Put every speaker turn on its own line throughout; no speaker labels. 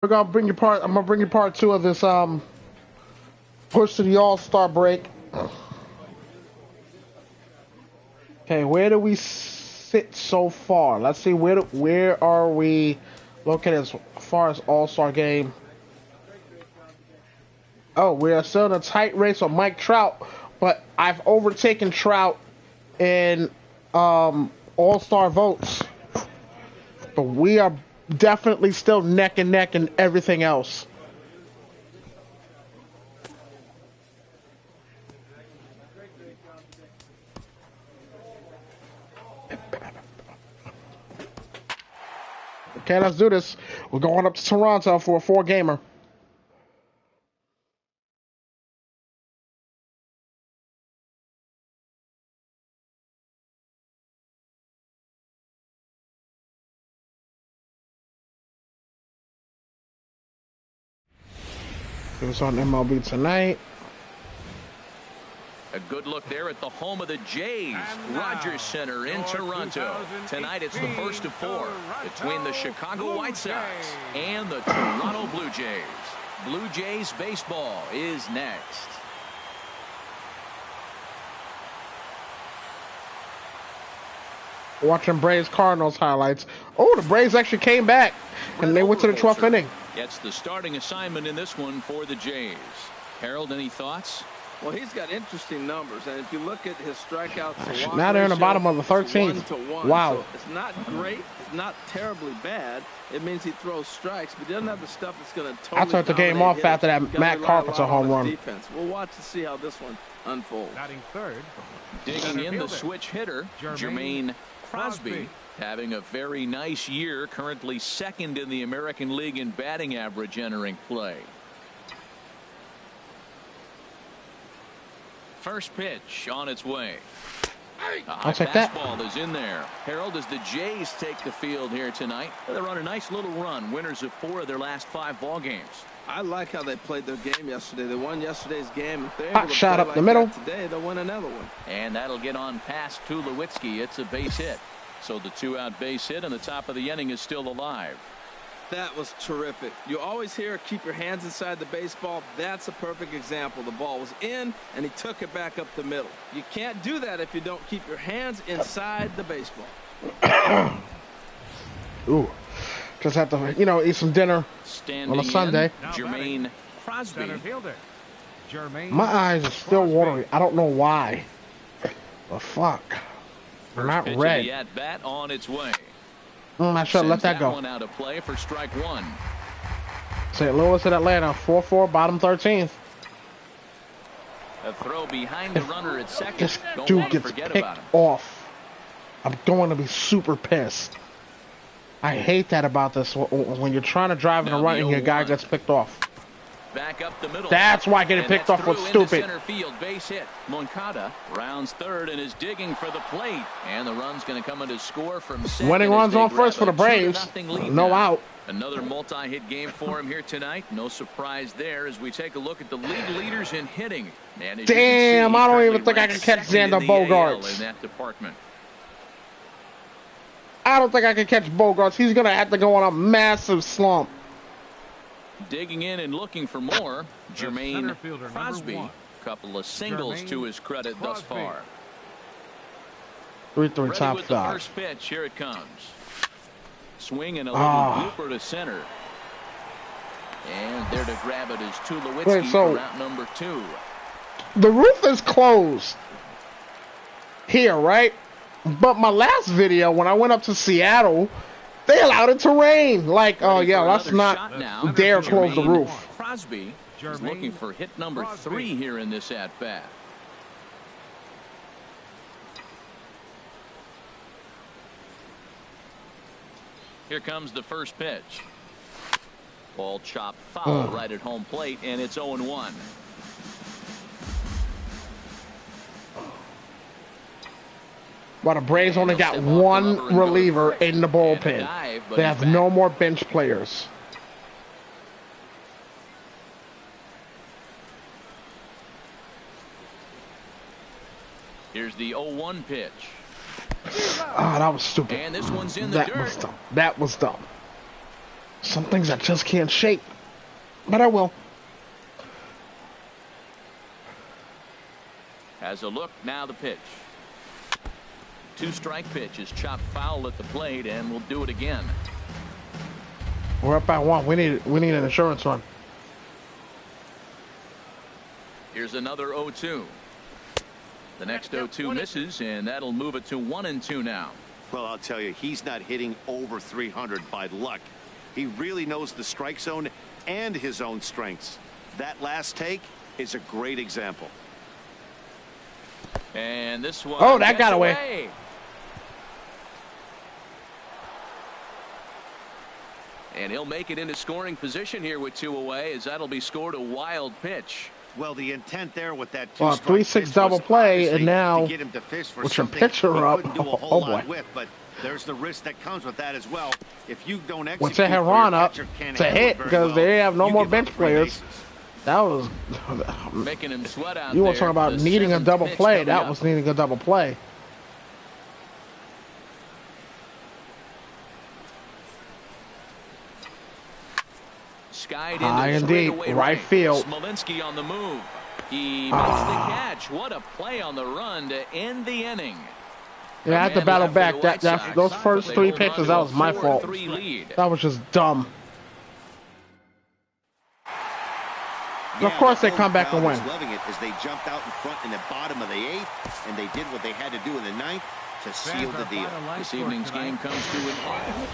We're gonna bring you part. I'm gonna bring you part two of this push to the All-Star break. Okay, where do we sit so far? Let's see where are we located as far as All-Star game. Oh, we are still in a tight race with Mike Trout, but I've overtaken Trout in All-Star votes. But we are definitely still neck and neck in everything else. Okay, let's do this. We're going up to Toronto for a 4-gamer. It was on MLB tonight.
A good look there at the home of the Jays, Rogers Center in Toronto. Tonight it's the first of 4 between the Chicago White Sox and the Toronto Blue Jays. Blue Jays baseball is next.
Watching Braves Cardinals highlights. Oh, the Braves actually came back, and they went to the 12th inning.
Gets the starting assignment in this one for the Jays. Harold, any thoughts?
Well, he's got interesting numbers, and if you look at his strikeouts to walk
Now they're in the
ratio,
bottom of the 13th.
1-to-1.
Wow.
So it's not great. It's not terribly bad. It means he throws strikes, but he doesn't have the stuff that's going to totally
I took the game off after that Matt Carpenter home run.
Defense. We'll watch to see how this one unfolds.
Batting third.
Digging in the switch hitter, Jermaine Crosby, having a very nice year, currently second in the American League in batting average entering play. First pitch on its way. A high fastball is in there. Harold, as the Jays take the field here tonight, they're on a nice little run, winners of 4 of their last 5 ball games.
I like how they played their game yesterday. They won yesterday's game. If they're
Hot
able to
shot
play
up
like
the middle.
today, they'll win another one.
And that'll get on past Tulowitzki. It's a base hit. So the 2-out base hit and the top of the inning is still alive.
That was terrific. You always hear keep your hands inside the baseball. That's a perfect example. The ball was in and he took it back up the middle. You can't do that if you don't keep your hands inside the baseball.
Ooh, just have to, eat some dinner
Standing
on a Sunday.
Jermaine Crosby.
My eyes are still watering. I don't know why. But fuck. They're not red.
The at bat on its way.
I should have let that go.
One out of play for strike 1.
St. Louis at Atlanta, 4-4, bottom 13th.
A throw behind the runner at second.
This
Don't
dude
want to
gets
forget
picked
about him.
off. I'm going to be super pissed. I hate that about this when you're trying to drive in a run and your guy gets picked off.
Back up the middle.
That's why getting picked off was stupid.
Center field, base hit. Moncada rounds third and is digging for the plate. And the run's going to come in to score from second.
Winning runs on first for the Braves. No out.
Another multi-hit game for him here tonight. No surprise there as we take a look at the league leaders in hitting. And
damn, I don't even think I can catch Xander Bogaerts.
In that department.
I don't think I can catch Bogaerts. He's going to have to go on a massive slump.
Digging in and looking for more, Jermaine Crosby. Couple of singles to his credit thus far.
3-3 top
with the
5.
first pitch, here it comes. Swing and a little blooper to center. And there to grab it is Tulowitzki for route number 2.
The roof is closed here, right? But my last video, when I went up to Seattle, they allowed it to rain. Like, oh yeah, let's not dare close the roof.
Crosby is looking for hit number 3 here in this at-bat. Here comes the first pitch. Ball chopped foul right at home plate, and it's 0-1.
But the Braves only got one reliever in the bullpen. They have no more bench players.
Here's the 0-1 pitch.
Oh, that was stupid.
And this one's in the dirt.
That was dumb. Some things I just can't shake, but I will.
Has a look, now the pitch. 2-strike pitch is chopped foul at the plate, and we'll do it again.
We're up by 1. We need an insurance run.
Here's another 0-2. The next 0-2 misses, and that'll move it to 1-2 now.
Well, I'll tell you, he's not hitting over 300 by luck. He really knows the strike zone and his own strengths. That last take is a great example.
And this one.
Oh, that got away.
And he'll make it into scoring position here with 2 away, as that'll be scored a wild pitch.
Well, the intent there with that
3-6 double play, and now
to get him to fish for
with your
something
pitcher up.
Do a whole lot with, but there's the risk that comes with that as well. If you don't execute,
once they have Ron up, it's a hit because they have no more bench players. That was
making him sweat out.
You want to talk about needing a double play? That was needing a double play.
High
and deep, right field.
Smolinski on the move. He makes the catch. What a play on the run to end the inning.
Yeah, I had to battle back. Those first 3 pitches, that was my fault. That was just dumb.
Yeah,
of course, they come back and win.
Loving it as they jumped out in front in the bottom of the 8th, and they did what they had to do in the 9th to seal the deal.
This evening's game comes to an end.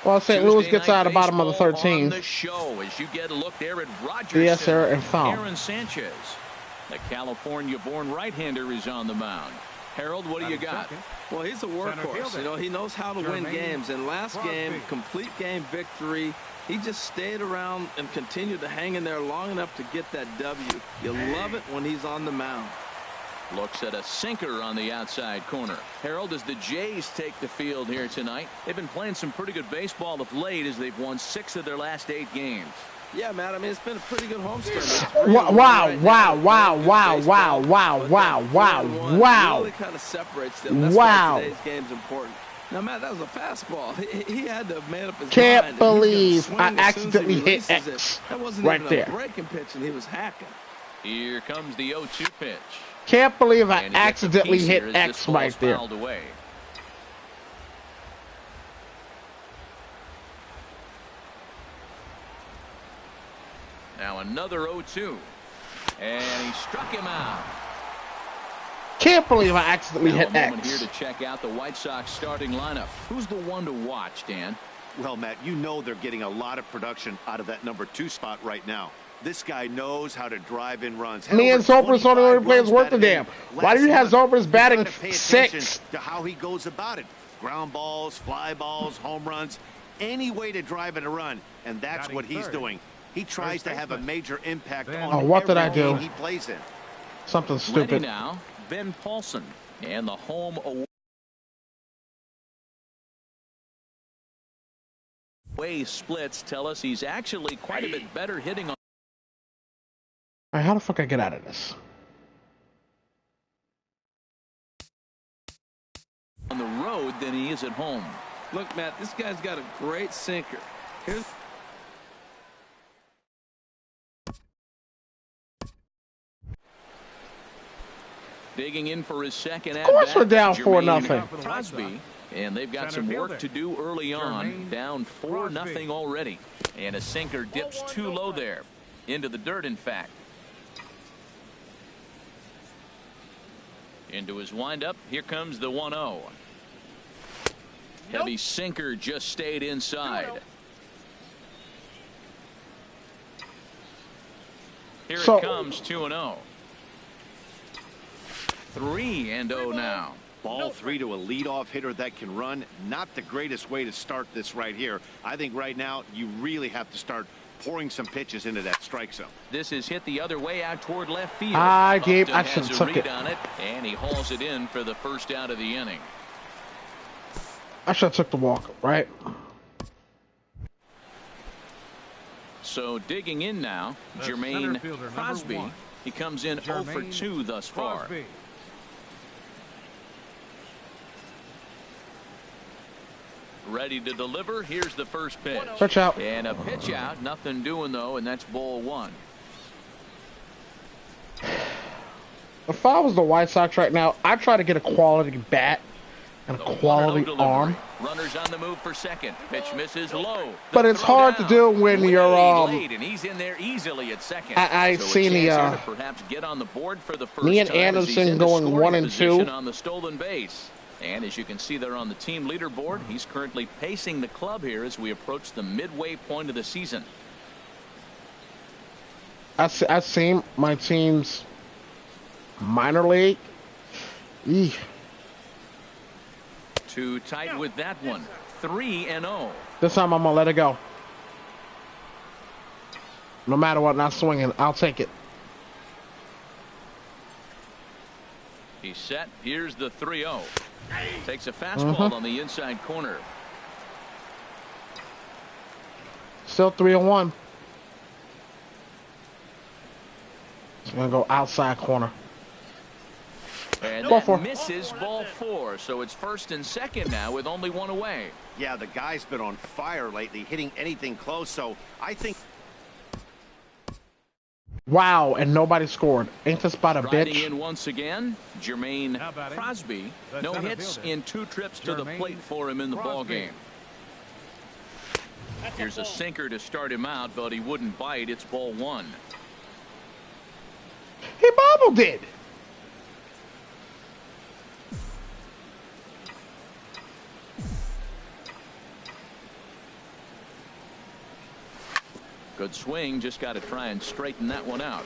Well, St. Louis gets out of the bottom of the 13th.
The show as you get a look there at Rogers.
Yes, sir, and foul.
Aaron Sanchez, the California-born right-hander, is on the mound. Harold, what do you got?
Well, he's a workhorse. You know, he knows how to win games. And last game, complete game victory. He just stayed around and continued to hang in there long enough to get that W. You love it when he's on the mound.
Looks at a sinker on the outside corner. Harold, as the Jays take the field here tonight, they've been playing some pretty good baseball of late as they've won 6 of their last 8 games.
Yeah, Matt, I mean, it's been a pretty good homestand.
Wow.
Really kind of separates them. That's why today's game's important. Now, Matt, that was a fastball. He had to have made up his mind.
Can't believe I accidentally hit X
that wasn't
right
even
there.
A breaking pitch, and he was hacking.
Here comes the 0-2 pitch.
Can't believe I accidentally hit X right there.
Away. Now another 0-2. And he struck him out.
Can't believe I accidentally hit
X.
X.
Here to check out the White Sox starting lineup. Who's the one to watch, Dan?
Well, Matt, you know they're getting a lot of production out of that number 2 spot right now. This guy knows how to drive in runs.
Me and Zobrist are the only players worth the damn. Why do you have Zobrist batting 6?
To how he goes about it. Ground balls, fly balls, home runs, any way to drive in a run. And that's what he's doing. He tries to have a major impact on every game he plays in.
Something stupid.
Ready now, Ben Paulson, and the home away splits tell us he's actually quite a bit better hitting on.
All right, how the fuck I get out of this?
On the road than he is at home.
Look, Matt, this guy's got a great sinker. Here's
digging in for his second at
bat. Of course we're down
4-0. Crosby, and they've got some work to do early on. Down 4-0 already. And a sinker dips too low there. Into the dirt, in fact. Into his windup. Here comes the 1-0. Heavy sinker just stayed inside. Here it comes, 2-0. 3-0 now.
Ball 3 to a leadoff hitter that can run. Not the greatest way to start this right here. I think right now you really have to start pouring some pitches into that strike zone.
This is hit the other way out toward left field.
I should have took it.
On it, and he hauls it in for the first out of the inning.
I should have took the walk, right?
So digging in now, Jermaine Crosby. He comes in 0 for 2 thus far. ready to deliver. Here's the first pitch.
Pitch out.
And a pitch out. Nothing doing, though, and that's ball one.
If I was the White Sox right now, I'd try to get a quality bat and a quality arm.
Runners on the move for second. Pitch misses low.
But it's hard to do when you're
late, and he's in there easily at second.
I seen the
perhaps get on the board for the first
me and Anderson going 1 and 2
on the stolen base. And as you can see there on the team leaderboard, he's currently pacing the club here as we approach the midway point of the season.
I've seen my team's minor league. Eesh.
Too tight with that one. 3-0.
This time I'm gonna let it go. No matter what, not swinging. I'll take it.
He's set. Here's the 3-0. Takes a fastball on the inside corner.
Still 3-1. It's gonna go outside corner.
And that misses ball 4, so it's first and second now with only one away.
Yeah, the guy's been on fire lately, hitting anything close, so I think...
Wow, and nobody scored. Ain't this about a
Riding
bitch?
in once again, Jermaine Crosby. No hits in 2 trips to the plate for him in the ball game. Here's a sinker to start him out, but he wouldn't bite. It's ball 1.
He bobbled it.
Good swing, just got to try and straighten that one out.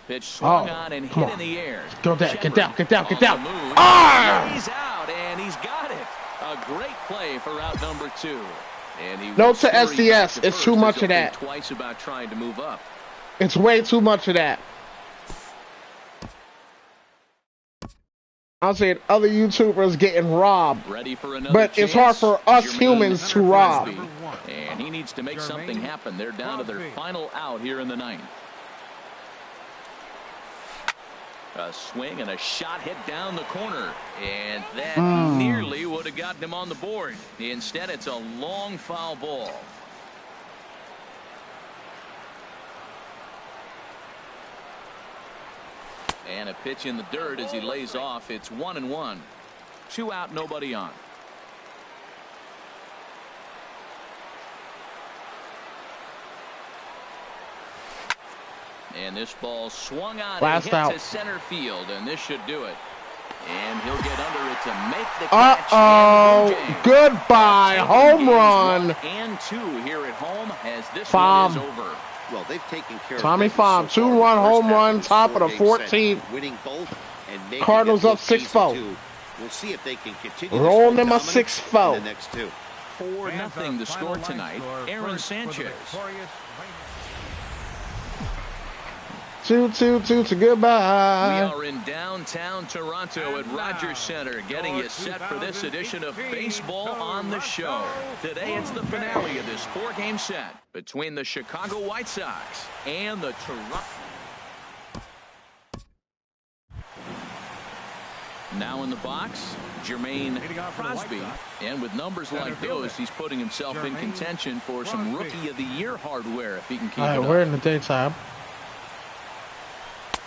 Pitch swung on and hit in the air.
Go down, get down, get down, get down.
He's out, and he's got it. A great play for out number 2. And he
Note to SDS, it's too much of that.
Twice about trying to move up.
It's way too much of that. I'm saying other YouTubers getting robbed, but it's hard for us humans to rob.
And he needs to make something happen. They're down to their final out here in the 9th. A swing and a shot hit down the corner, and that nearly would have gotten him on the board. Instead, it's a long foul ball. And a pitch in the dirt as he lays off. It's 1-1. 2 out, nobody on. And this ball swung on and hit to center field, and this should do it. And he'll get under it to make the catch.
Goodbye. Home run.
And 2 here at home as this one is over.
Well, they've taken care
Tommy
of
Pham, 2-run home run, top of the 14th.
Winning both and
Cardinals up 6-4.
We'll see if they can continue.
Rolling them a 6-4.
The next 2.
4-0 the score tonight. Aaron Sanchez.
2-2-2 to goodbye.
We are in downtown Toronto at Rogers Center, getting you set for this edition of Baseball on the Show. Today it's the finale of this 4-game set between the Chicago White Sox and the Toronto. Now in the box, Jermaine Crosby, and with numbers like those, he's putting himself in contention for some Rookie of the Year hardware if he can keep it up.
We're in the daytime.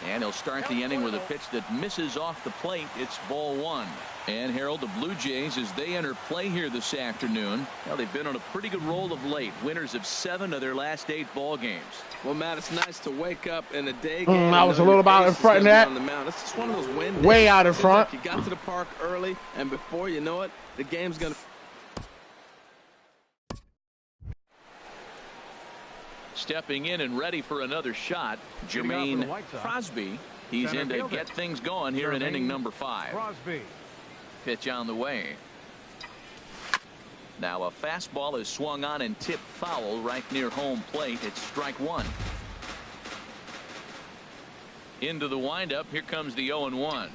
And he'll start the inning with a pitch that misses off the plate. It's ball 1. And Harold, the Blue Jays, as they enter play here this afternoon, well, they've been on a pretty good roll of late. Winners of 7 of their last 8 ball games.
Well, Matt, it's nice to wake up in a day game.
I was a little about in front of that.
It's just one of those win
way
days.
Out in front.
Like you got to the park early, and before you know it, the game's going to...
Stepping in and ready for another shot, Jermaine Crosby. He's in to get things going here in inning number 5. Pitch on the way. Now a fastball is swung on and tipped foul right near home plate. It's strike 1. Into the windup. Here comes the 0-1.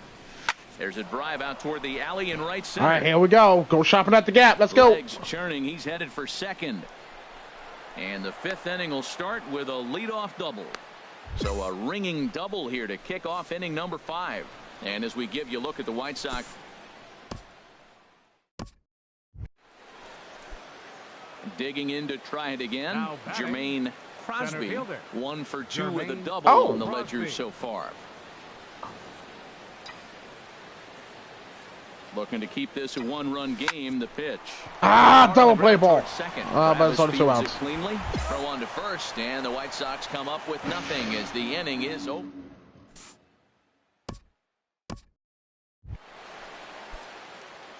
There's a drive out toward the alley in right center.
All right, here we go. Go shopping at the gap. Let's go.
Legs churning. He's headed for second. And the 5th inning will start with a leadoff double. So a ringing double here to kick off inning number 5. And as we give you a look at the White Sox, digging in to try it again, Jermaine Crosby, 1 for 2 with a double on the ledger so far. Looking to keep this a 1-run game. The pitch.
Double play ball.
Second.
But it's only 2 outs.
Cleanly. Throw on to first, and the White Sox come up with nothing as the inning is over.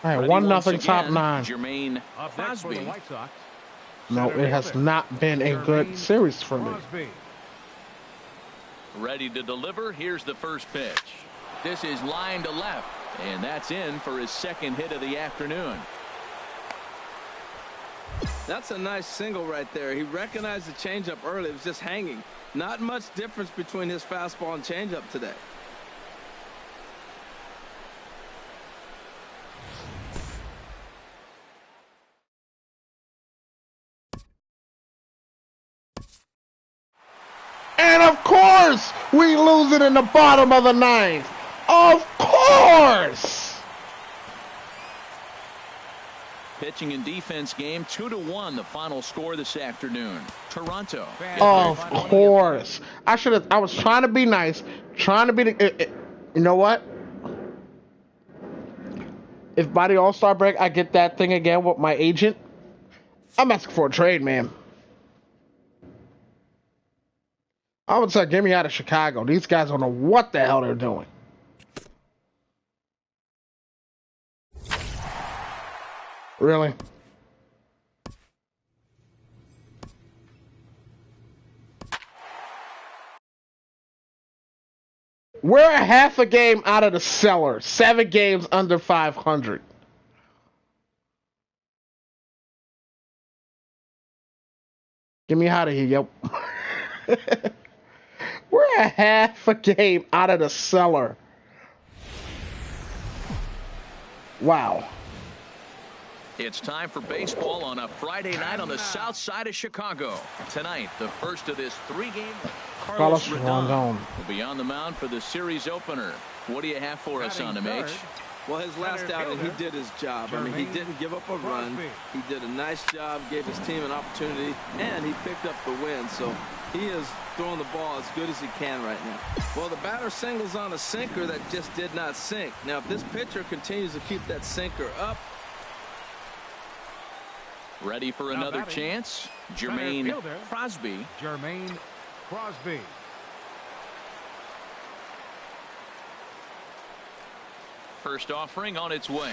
All right, 1-0 top 9.
Jermaine Crosby.
No, it has not been a good series for me.
Ready to deliver. Here's the first pitch. This is line to left, and that's in for his second hit of the afternoon.
That's a nice single right there. He recognized the changeup early. It was just hanging. Not much difference between his fastball and changeup today.
And of course, we lose it in the bottom of the 9th. Of course.
Pitching and defense game 2-1. The final score this afternoon. Toronto.
Of course. I was trying to be nice. Trying to be you know what? If by the All-Star break I get that thing again with my agent, I'm asking for a trade, man. I would say, get me out of Chicago. These guys don't know what the hell they're doing. Really? We're a half a game out of the cellar. 7 games under 500. Get me out of here, yo. We're a half a game out of the cellar. Wow.
It's time for baseball on a Friday night on the south side of Chicago. Tonight, the first of this 3-game. Carlos Rodon will be on the mound for the series opener. What do you have for us on him, H?
Well, his last outing, he did his job. I mean, he didn't give up a run. He did a nice job, gave his team an opportunity, and he picked up the win. So he is throwing the ball as good as he can right now. Well, the batter singles on a sinker that just did not sink. Now, if this pitcher continues to keep that sinker up.
Ready for another chance? Jermaine Crosby.
Jermaine Crosby.
First offering on its way.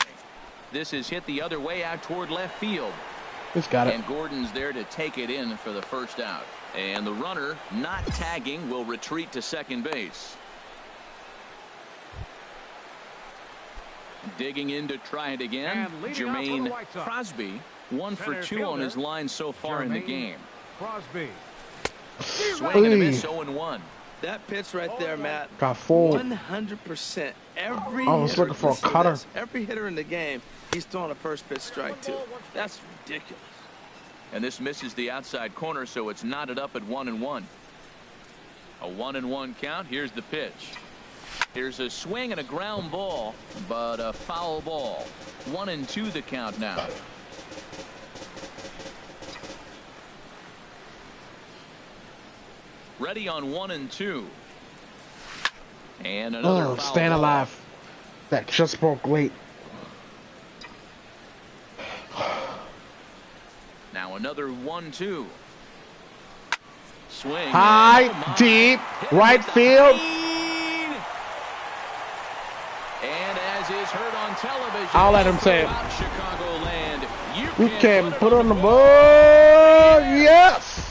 This is hit the other way out toward left field.
He's got it.
And Gordon's there to take it in for the first out. And the runner, not tagging, will retreat to second base. Digging in to try it again. Jermaine Crosby, 1 for 2 on his line so far in the game.
Crosby.
Swing and a miss, 0-1.
That pitch right there, Matt.
Got full.
100%. Every
I was looking for a cutter.
Every hitter in the game, he's throwing a first pitch strike too. That's ridiculous.
And this misses the outside corner, so it's knotted up at 1-1. A 1-1 count. Here's the pitch. Here's a swing and a ground ball, but a foul ball. 1-2 the count now. Ready on 1-2. And another foul
staying
ball.
alive. That just broke late.
Now another 1-2. Swing.
High, deep, right field.
And as is heard on television,
I'll let him say it.
Chicagoland,
You can put on the board. Yes.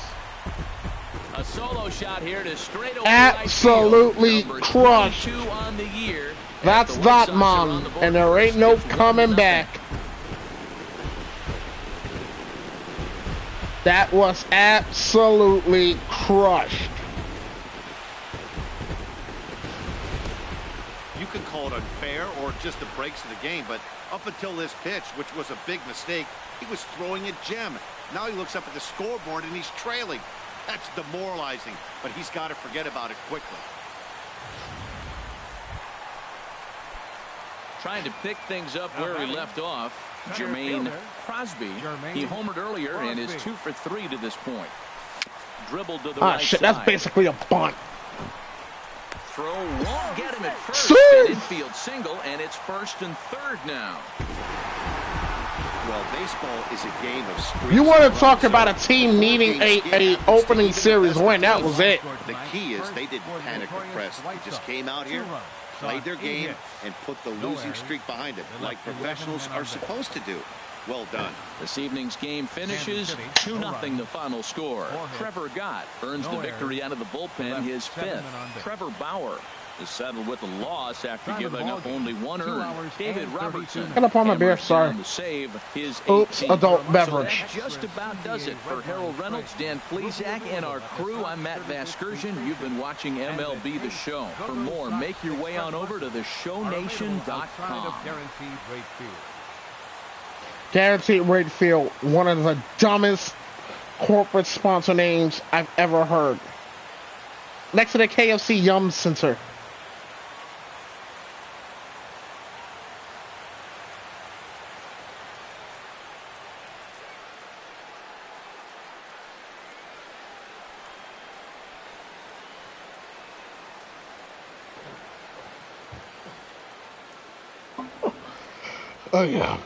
A solo shot here to straight away
Absolutely
right
crushed.
on the year.
That's that, man. And there ain't no coming back. That was absolutely crushed.
You can call it unfair or just the breaks of the game, but up until this pitch, which was a big mistake, he was throwing a gem. Now he looks up at the scoreboard and he's trailing. That's demoralizing, but he's got to forget about it quickly.
Trying to pick things up where he left off, Jermaine Crosby. He homered earlier and is 2 for 3 to this point. Dribbled to the right
shit,
side.
that's basically a bunt.
Throw won't get him at first. An infield single, and it's 1st and 3rd now.
Well, baseball is a game of streaks.
You want to talk about a team needing a opening series win? That was it.
The key is they didn't panic or press. They just came out here, played their game, and put the losing streak behind them, like professionals are supposed to do. Well done.
This evening's game finishes 2-0 the final score. Trevor Gott earns the victory out of the bullpen, his 5th. Trevor Bauer is settled with a loss after giving up only 1 earned. David Robertson
Get up on my beer, sorry.
to save his
Oops,
18th.
adult beverage.
So that just about does it for Harold Reynolds, Dan Plesac, and our crew. I'm Matt Vasgersian. You've been watching MLB The Show. For more, make your way on over to theshownation.com.
Guaranteed Rate Field, one of the dumbest corporate sponsor names I've ever heard. Next to the KFC Yum Center. Oh yeah.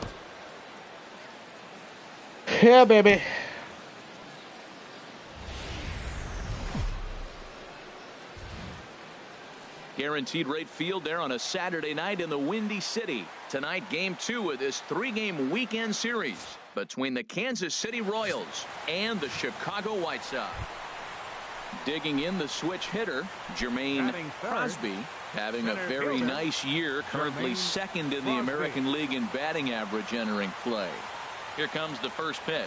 Yeah, baby.
Guaranteed Rate Field there on a Saturday night in the Windy City. Tonight, Game 2 of this 3-game weekend series between the Kansas City Royals and the Chicago White Sox. Digging in the switch hitter, Jermaine Crosby, having a very nice year, currently 2nd in the American League in batting average entering play. Here comes the first pitch.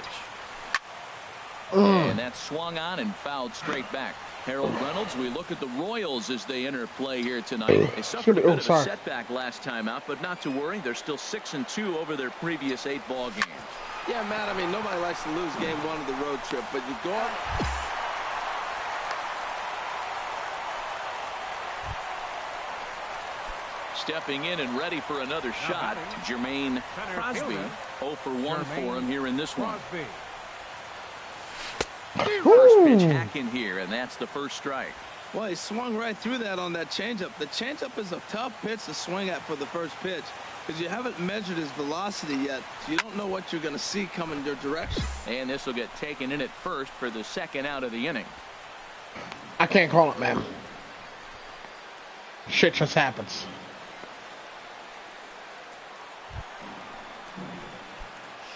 And that's swung on and fouled straight back. Harold Reynolds, we look at the Royals as they enter play here tonight. They suffered a bit of a setback last time out, but not to worry. They're still 6-2 over their previous 8 ball games.
Yeah, Matt, I mean, nobody likes to lose game 1 of the road trip, but you go out.
Stepping in and ready for another shot, Jermaine Crosby. 0 for 1 for him here in this one. First pitch hack in here, and that's the first strike.
Well, he swung right through that on that changeup. The changeup is a tough pitch to swing at for the first pitch because you haven't measured his velocity yet, so you don't know what you're going to see coming your direction.
And this will get taken in at first for the 2nd out of the inning.
I can't call it, man. Shit just happens.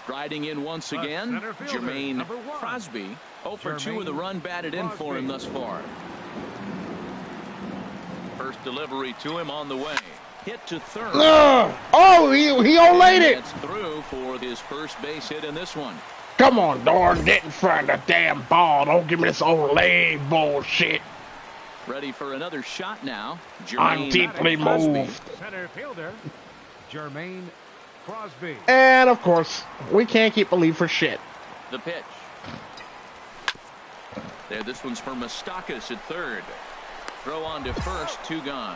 Striding in once again, Jermaine Crosby. 0 for 2 with a run batted in for him thus far. First delivery to him on the way. Hit to third.
Oh, he olayed it.
That's through for his first base hit in this one.
Come on, Dorn, get in front of the damn ball. Don't give me this Olay bullshit.
Ready for another shot now.
I'm deeply moved.
Center fielder, Jermaine Crosby.
And of course, we can't keep a lead for shit.
The pitch. There, this one's for Moustakas at third. Throw on to first, 2 gone.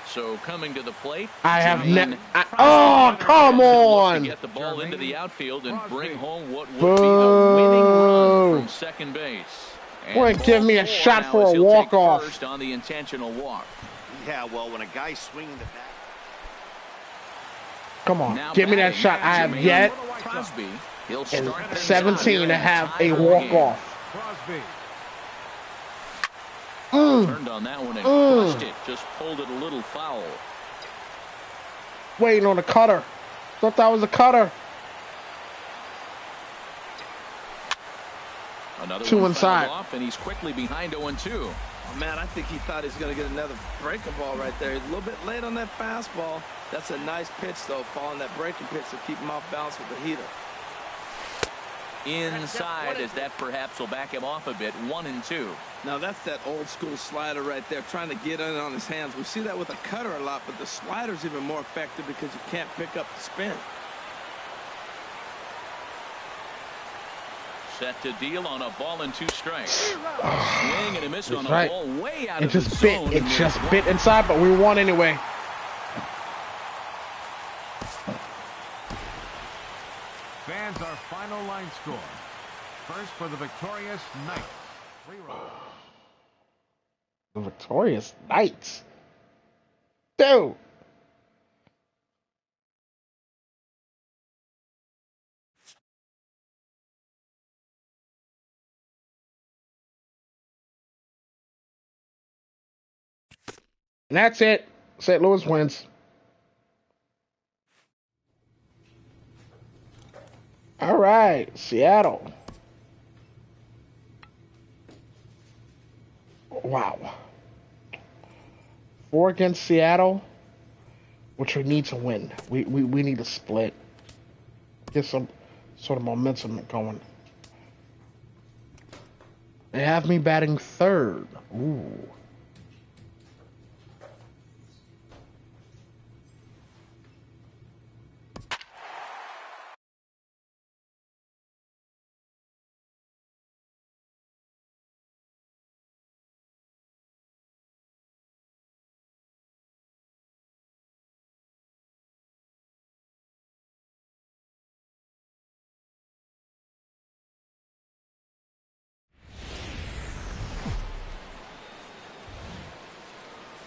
So coming to the plate,
I have never. Oh, come on!
To get the ball into the outfield and bring home what would be a winning run from second base.
Boy, give me a shot for a walk-off.
First on the intentional walk.
Yeah, well, when a guy's swinging the bat.
Come on,
Now
give me that shot. I have yet
Crosby. He'll
in
start
17 to have a walk-off.
Crosby.
Turned on that one and crushed it. Just pulled it a little foul.
Waiting on the cutter. Thought that was a cutter.
Another
2
one
inside.
fouled off, and he's quickly behind 0-2.
Oh, man, I think he thought he was going to get another breaking ball right there. He's a little bit late on that fastball. That's a nice pitch, though, following that breaking pitch to keep him off balance with the heater.
Inside, as that perhaps will back him off a bit. 1-2.
Now, that's that old-school slider right there, trying to get in on his hands. We see that with a cutter a lot, but the slider's even more effective because you can't pick up the spin.
Set to deal on a ball and 2 strikes. Swing and a miss on a ball way out of the zone.
It just bit inside, but we won anyway.
Fans, our final line score. First for the victorious Knights. 3 runs.
The victorious Knights. Dude. And that's it. St. Louis wins. All right, Seattle. Wow. 4 against Seattle, which we need to win. We need to split. Get some sort of momentum going. They have me batting 3rd. Ooh.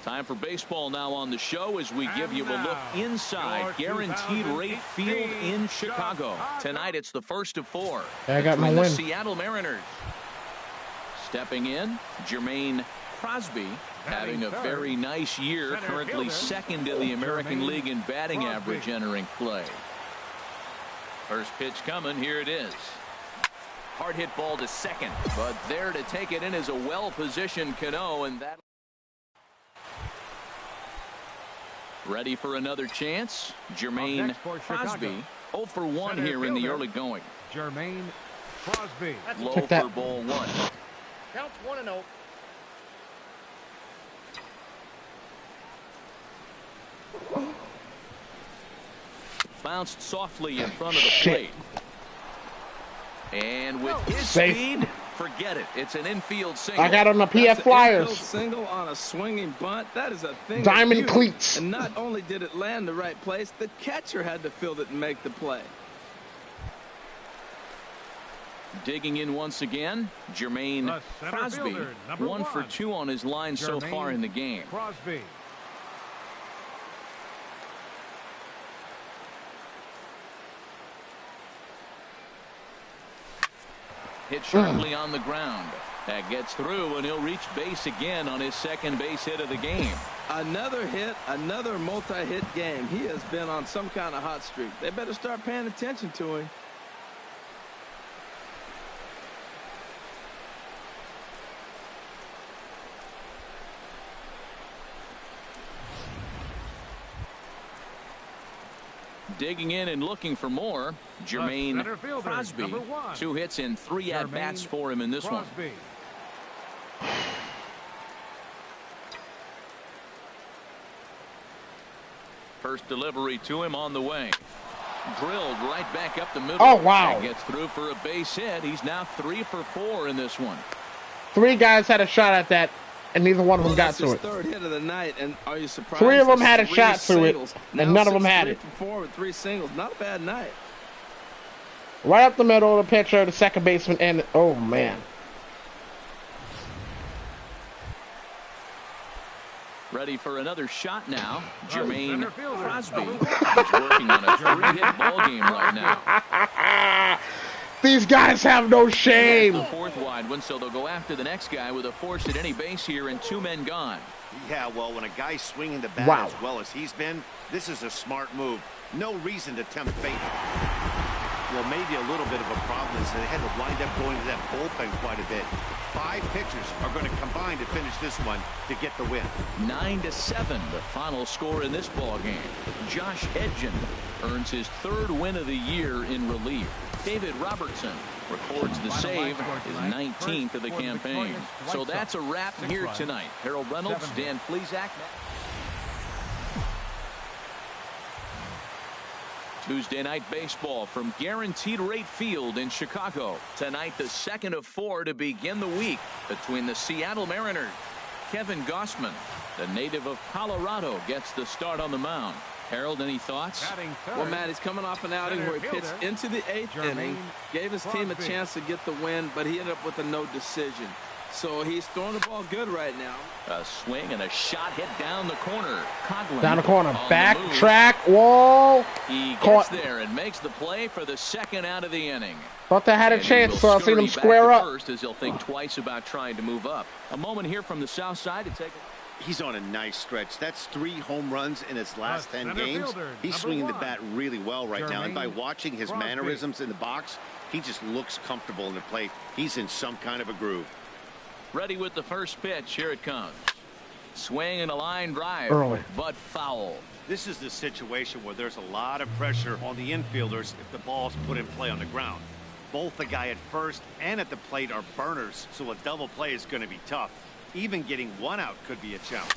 Time for baseball now on the show as we give you a look inside Guaranteed Rate Field in Chicago. Tonight it's the first of 4
I got my
between the
win.
Seattle Mariners. Stepping in, Jermaine Crosby having a very nice year, currently 2nd in the American League in batting average entering play. First pitch coming, here it is. Hard hit ball to 2nd, but there to take it in is a well-positioned Cano, and that ready for another chance. Jermaine Crosby 0 for 1 here in the early going.
Jermaine Crosby.
Low for ball 1.
Counts 1-0.
Bounced softly in front of the plate. And with his
Safe.
speed, forget it. It's an infield single.
I got on the PF Flyers.
Single on a swinging bunt. That is a thing.
Diamond
of beauty.
cleats.
And not only did it land the right place, the catcher had to field it and make the play.
Digging in once again, Jermaine Crosby.
fielder,
1 for 2 on his line so far in the game.
Crosby.
Hit sharply on the ground. That gets through, and he'll reach base again on his 2nd base hit of the game.
Another hit, another multi-hit game. He has been on some kind of hot streak. They better start paying attention to him.
Digging in and looking for more, Jermaine Crosby. 2 hits and 3 at-bats for him in this one. First delivery to him on the way. Drilled right back up the middle.
Oh, wow.
That gets through for a base hit. He's now 3 for 4 in this one.
3 guys had a shot at that, and neither one of them got to it.
3rd hit of the night, and are you surprised?
3 of them had a
3
shot
singles.
to it, and none of them had
3
it.
for 4 with 3 singles. Not a bad night.
Right up the middle of the pitcher, the second baseman, and oh man.
Ready for another shot now. Jermaine Crosby. He's working on a 3-hit ball game right now.
These guys have no shame.
The 4th wide one, so they'll go after the next guy with a force at any base here and 2 men gone.
Yeah, well, when a guy's swinging the bat
Wow.
as well as he's been, this is a smart move. No reason to tempt fate. Well, maybe a little bit of a problem is they had to wind up going to that bullpen quite a bit. 5 pitchers are going to combine to finish this one to get the win.
9-7, the final score in this ball game. Josh Edgen earns his 3rd win of the year in relief. David Robertson records the save, his 19th of the campaign. So that's a wrap here tonight. Harold Reynolds, Dan Plesac. Tuesday night baseball from Guaranteed Rate Field in Chicago. Tonight, the second of 4 to begin the week between the Seattle Mariners. Kevin Gossman, the native of Colorado, gets the start on the mound. Harold, any thoughts?
Well, Matt, he's coming off an outing where he pitched into the 8th inning, gave his team a chance to get the win, but he ended up with a no decision. So he's throwing the ball good right now.
A swing and a shot hit down the corner. Coughlin
down the corner. Backtrack. Whoa.
He gets there and makes the play for the second out of the inning.
Thought they had a chance, so I seen them square up.
First, as he'll think twice about trying to move up. A moment here from the south side to take it.
He's on a nice stretch. That's 3 home runs in his last 10 games. He's swinging the bat really well right now. And by watching his mannerisms in the box, he just looks comfortable in the plate. He's in some kind of a groove.
Ready with the first pitch. Here it comes. Swing and a line drive.
Early.
But foul.
This is the situation where there's a lot of pressure on the infielders if the ball's put in play on the ground. Both the guy at first and at the plate are burners, so a double play is going to be tough. Even getting 1 out could be a challenge.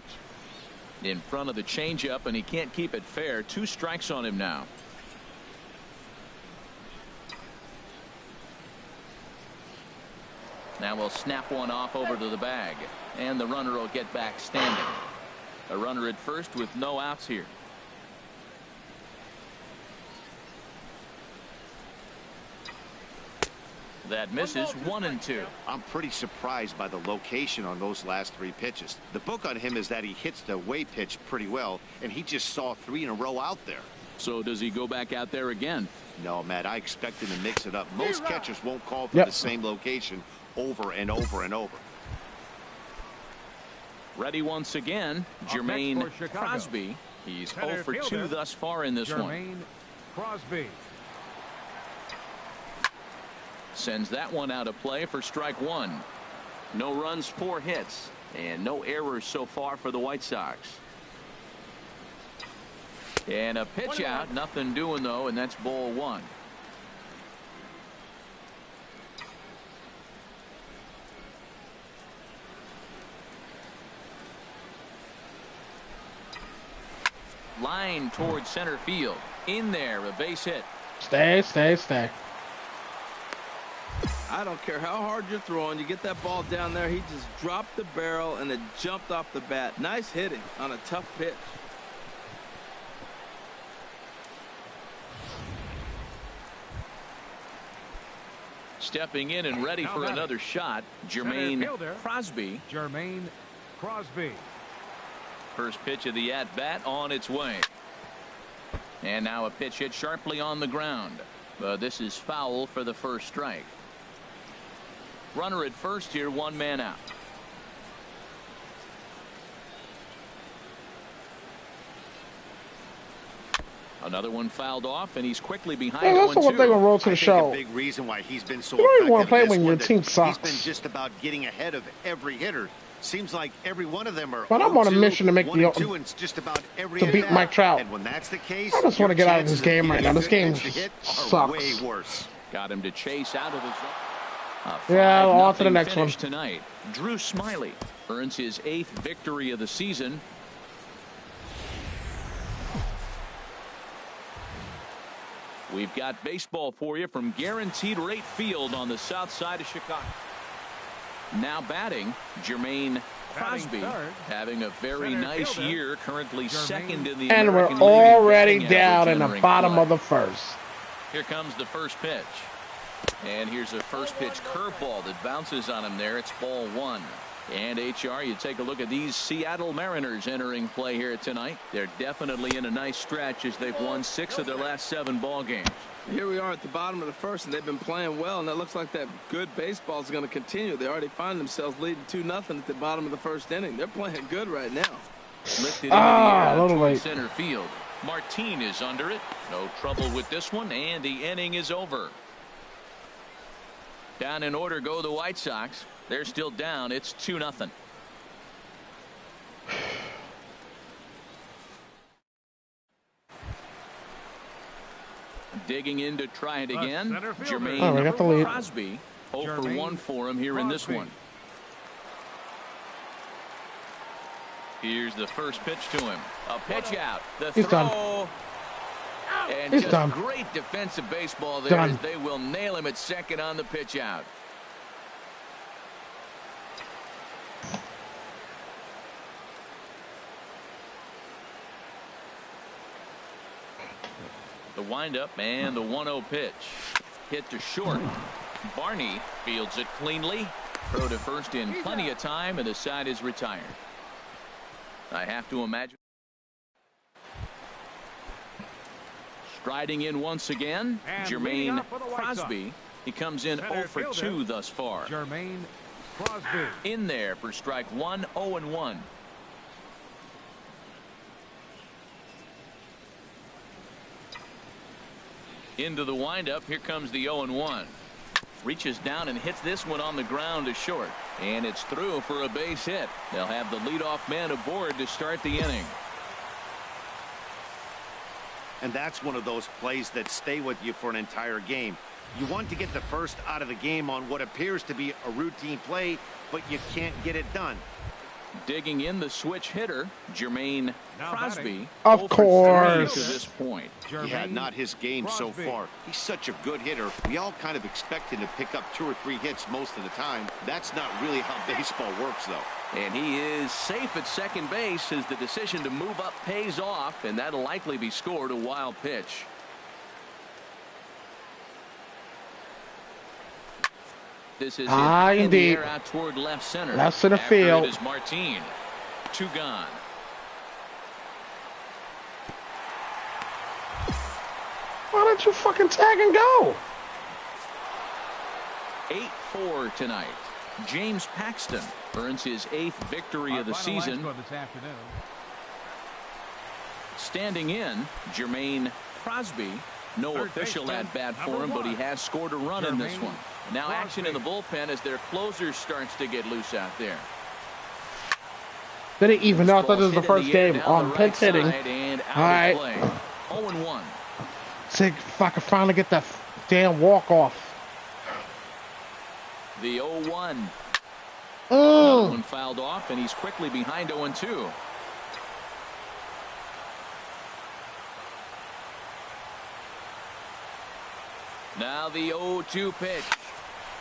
In front of the changeup, and he can't keep it fair. 2 strikes on him now. Now we'll snap one off over to the bag, and the runner will get back standing. A runner at first with no outs here. That misses. 1-2.
I'm pretty surprised by the location on those last 3 pitches. The book on him is that he hits the away pitch pretty well, and he just saw 3 in a row out there.
So does he go back out there again?
No, Matt, I expect him to mix it up. Most catchers won't call for the same location over and over and over.
Ready once again, Jermaine Crosby. He's 0 for 2 thus far in this one.
Crosby
sends that one out of play for strike 1. No runs, 4 hits, and no errors so far for the White Sox. And a pitch out, nothing doing though, and that's ball 1. Line towards center field. In there, a base hit.
Stay.
I don't care how hard you're throwing. You get that ball down there. He just dropped the barrel and it jumped off the bat. Nice hitting on a tough pitch.
Stepping in and ready for another shot, Jermaine Crosby.
Jermaine Crosby.
First pitch of the at-bat on its way. And now a pitch hit sharply on the ground. This is foul for the first strike. Runner at first here, 1 man out. Another one fouled off, and he's quickly behind.
Yeah, that's the one thing on Road to the Show.
A big reason why he's been so
you don't even want to play
effective
when your team sucks.
He's been just about getting ahead of every hitter. Seems like every one of them are.
But I'm on a mission to make
just about every
to beat Mike Trout.
And when that's the case,
I just want to get out of this game right now. This game sucks.
Way worse.
Got him to chase out of his.
Yeah, on to the next one.
Tonight, Drew Smyly earns his 8th victory of the season. We've got baseball for you from Guaranteed Rate Field on the south side of Chicago. Now batting, Jermaine Crosby, having a very nice year, currently second in the
and
American
we're already
League
down in the bottom
play.
of the first.
Here comes the first pitch. And here's a first pitch curveball that bounces on him there. It's ball 1. And HR, you take a look at these Seattle Mariners entering play here tonight. They're definitely in a nice stretch as they've won 6 of their last 7 ball games.
Here we are at the bottom of the first, and they've been playing well, and it looks like that good baseball is going to continue. They already find themselves leading 2-0 at the bottom of the first inning. They're playing good right now.
Lifted into the air
a little late.
Center field. Martin is under it. No trouble with this one, and the inning is over. Down in order go the White Sox. They're still down. It's 2-0. Digging in to try it again. Jermaine Crosby. 0 for 1 for him here in this one. Here's the first pitch to him. A pitch out. The throw. And
He's
just
done.
great defensive baseball there
Done.
as they will nail him at second on the pitch out. The windup and the 1-0 pitch. Hit to short. Barney fields it cleanly. Throw to first in plenty of time, and the side is retired. I have to imagine. Striding in once again,
And
Jermaine
for the White
Crosby.
Sox.
He comes in
Center
0 for
fielder,
2 thus far.
Jermaine Crosby.
In there for strike 1, 0-1. Into the windup. Here comes the 0-1. Reaches down and hits this one on the ground to short. And it's through for a base hit. They'll have the leadoff man aboard to start the inning.
And that's one of those plays that stay with you for an entire game. You want to get the first out of the game on what appears to be a routine play, but you can't get it done.
Digging in the switch hitter, Jermaine
Now
Crosby.
Of
0 for 3
course.
to this point.
Yeah, not his game so
Crosby.
far. He's such a good hitter. We all kind of expect him to pick up 2 or 3 hits most of the time. That's not really how baseball works, though.
And he is safe at second base as the decision to move up pays off, and that'll likely be scored a wild pitch. This is hit in the air out toward left center.
Left center
After
field.
It is Martin. 2 gone.
Why don't you fucking tag and go?
8-4 tonight. James Paxton earns his 8th victory
Our
of the
final line
season.
score this afternoon.
Standing in, Jermaine Crosby. No
Third
official
baseman,
at bat for
number
him, but he
1.
has scored a run in this
Jermaine
one. Now action in the bullpen as their closer starts to get loose out there.
Did it even out? I thought this was the
Ball's
first
hit in
game
the air down
on
the
pinch
right
hitting.
side and out
All right.
of play. 0-1.
See if I can finally get that damn walk off.
The 0-1.
Mm.
One fouled off, and he's quickly behind 0-2. Now the 0-2 pitch.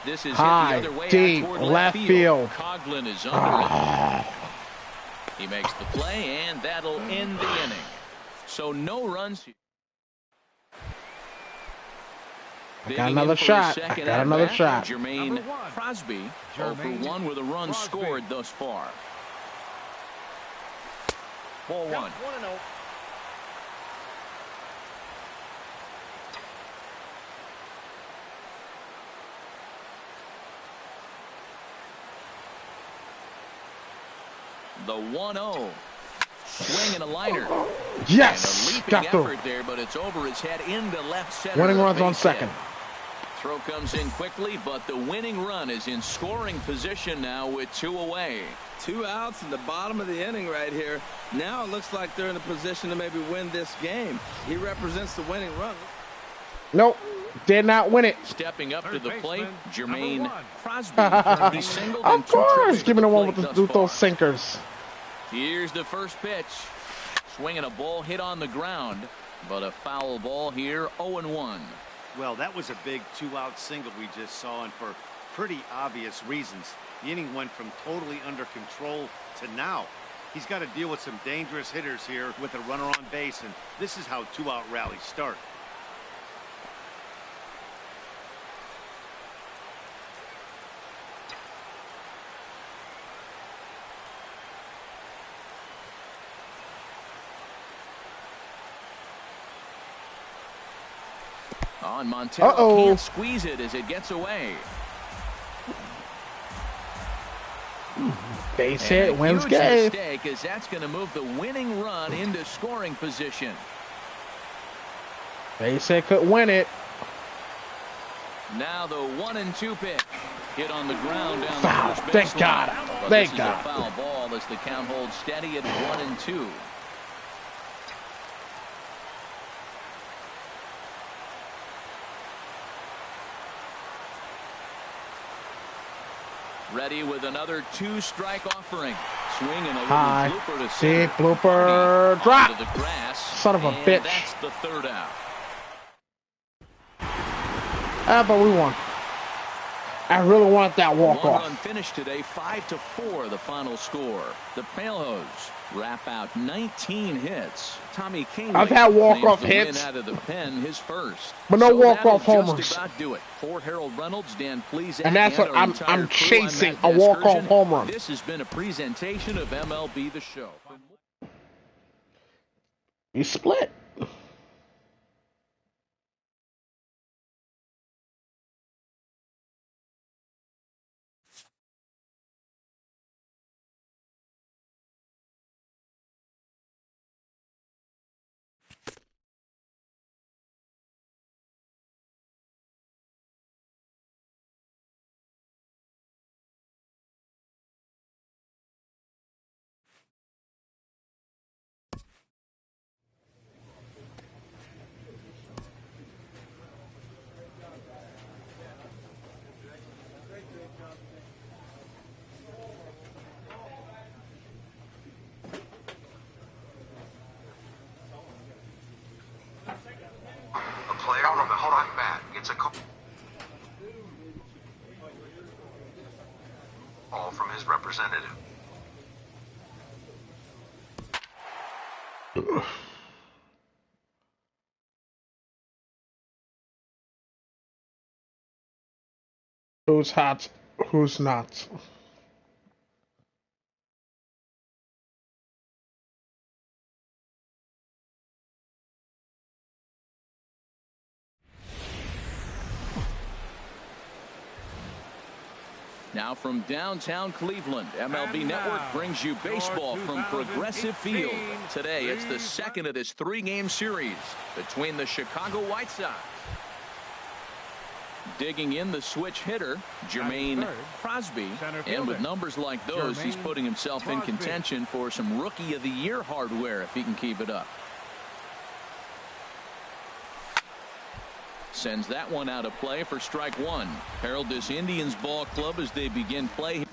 This is
High,
hit the other way
deep,
out toward
left field.
Coughlin is under it. He makes the play, and that'll end the inning. So no runs.
I got another shot. I got another shot.
Jermaine
Number 1.
Crosby,
Jermaine
0 for 1 with a run
Crosby.
scored thus far. Ball 1.
Count 1-0.
The 1-0. Swing and a liner. And a
Yes,
leaping
got through.
effort there, but it's over his head into left center.
Winning runs on
Base
second.
hit. Throw comes in quickly, but the winning run is in scoring position now with 2 away.
2 outs in the bottom of the inning right here. Now it looks like they're in a position to maybe win this game. He represents the winning run.
Nope, did not win it.
Stepping up to
Third
the plate,
baseman,
Jermaine
number 1.
Crosby. He singled and
Of
2 trips
course,
to
give me the one
plate
with
thus far.
those sinkers.
Here's the first pitch. Swinging a ball hit on the ground, but a foul ball here, 0-1.
Well, that was a big 2-out single we just saw, and for pretty obvious reasons. The inning went from totally under control to now. He's got to deal with some dangerous hitters here with a runner on base, and this is how 2-out rallies start.
On Montero can't squeeze it as it gets away.
Base
And
hit,
a
wins
huge
game.
mistake, as that's going to move the winning run into scoring position.
Base hit could win it.
Now the 1-2 pitch. Hit on the ground down
Foul.
the first
Thank
baseline.
God.
But
Thank
this is
God.
a foul ball as the count holds steady at 1-2. Ready with another 2-strike offering. Swinging a little
High.
blooper to
See,
center.
blooper. Drop.
To the grass.
Son of a bitch.
That's the 3rd out.
But we won. I really want that walk-off.
One-run finish today, 5-4, the final score. The Pailhos wrap out 19 hits. Tommy King.
I've had walk-off hits,
out of the pen, his first.
but no walk-off homers.
Just about do it. For Harold Reynolds, Dan Plesac,
and that's what I'm chasing, a walk-off home run.
This has been a presentation of MLB The Show.
You split.
It's a call from his representative.
Who's hot? Who's not?
Now from downtown Cleveland, MLB Network brings you baseball from Progressive Field. Today, it's the second of this 3-game series between the Chicago White Sox. Digging in the switch hitter, Jermaine Crosby. And with numbers like those, he's putting himself in contention for some Rookie of the Year hardware if he can keep it up. Sends that one out of play for strike 1. Herald this Indians ball club as they begin play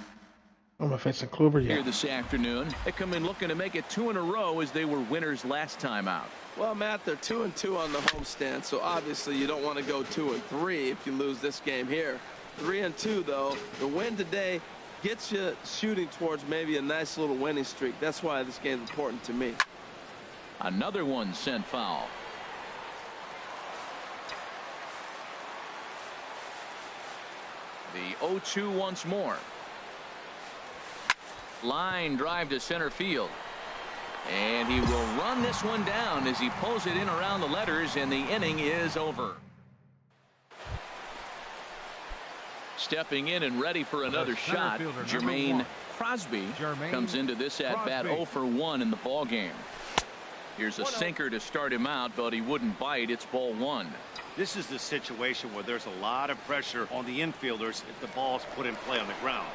here this afternoon. They come in looking to make it 2 in a row as they were winners last time out.
Well, Matt, they're 2-2 on the homestand, so obviously you don't want to go 2-3 if you lose this game here. 3-2, though. The win today gets you shooting towards maybe a nice little winning streak. That's why this game's important to me.
Another one sent foul. The 0-2 once more. Line drive to center field. And he will run this one down as he pulls it in around the letters, and the inning is over. Stepping in and ready for another shot, Jermaine Crosby comes into this at-bat 0 for 1 in the ball game. Here's a sinker to start him out, but he wouldn't bite. It's ball 1.
This is the situation where there's a lot of pressure on the infielders if the ball's put in play on the ground.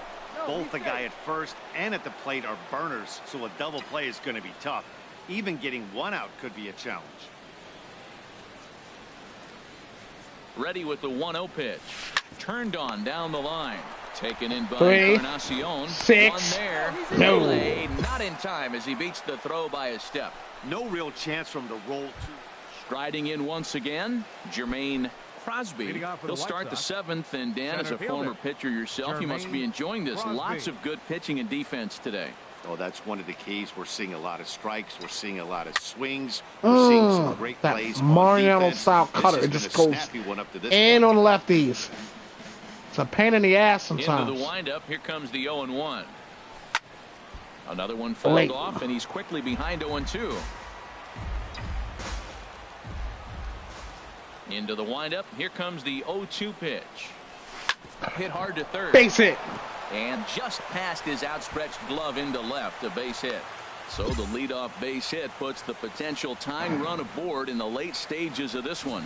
Both the guy at first and at the plate are burners, so a double play is going to be tough. Even getting one out could be a challenge.
Ready with the 1-0 pitch. Turned on down the line. Taken in by
3,
Encarnacion.
6.
One there.
No.
Not in time as he beats the throw by a step.
No real chance from the roll to.
Striding in once again, Jermaine Crosby. He'll start the 7th, and Dan, as a former pitcher yourself, you must be enjoying this. Lots of good pitching and defense today.
Oh, that's one of the keys. We're seeing a lot of strikes. We're seeing a lot of swings. We're seeing some great plays.
Mariano style cutter. It just goes in on lefties. It's a pain in the ass sometimes.
Into the windup. Here comes the 0-1. Another one fouled off, and he's quickly behind 0-2. Into the windup. Here comes the 0-2 pitch. Hit hard to third.
Base hit.
And just past his outstretched glove into left, a base hit. So the leadoff base hit puts the potential tying run aboard in the late stages of this one.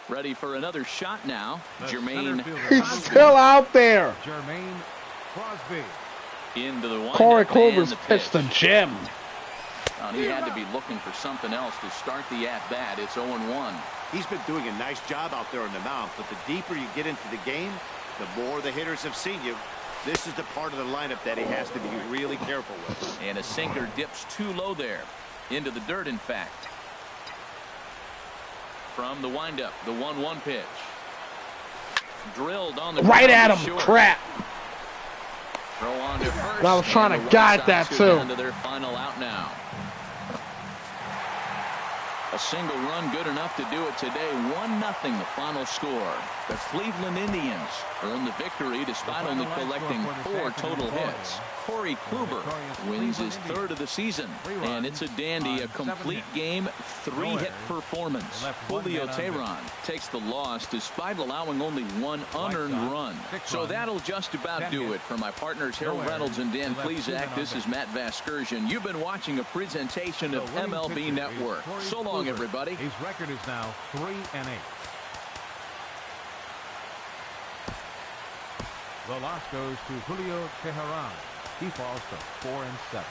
Ready for another shot now. Jermaine.
He's still out there.
Jermaine Crosby.
Into the windup.
Corey
And
Kluber's
the
pitched the gym.
He had to be looking for something else to start the at-bat. It's 0-1.
He's been doing a nice job out there in the mound, but the deeper you get into the game, the more the hitters have seen you. This is the part of the lineup that he has to be really careful with.
And a sinker dips too low there. Into the dirt, in fact. From the windup, the 1-1 pitch. Drilled on the
Right
ground
at
to
him.
short.
Crap.
Throw on to first.
I was trying to guide that,
Sox
too.
are down to their final out now. A single run good enough to do it today. 1-0 the final score. The Cleveland Indians earn the victory despite only collecting 4 total hits. Corey Kluber wins his 3rd of the season. And it's a dandy, a complete game, 3-hit performance. Julio Teheran takes the loss despite allowing only 1 unearned run. So that'll just about do it. For my partners Harold Reynolds and Dan Plesac, this is Matt Vasgersian. You've been watching a presentation of MLB Network. So long, everybody.
His record is now 3-8. The loss goes to Julio Teheran. He falls to 4-7.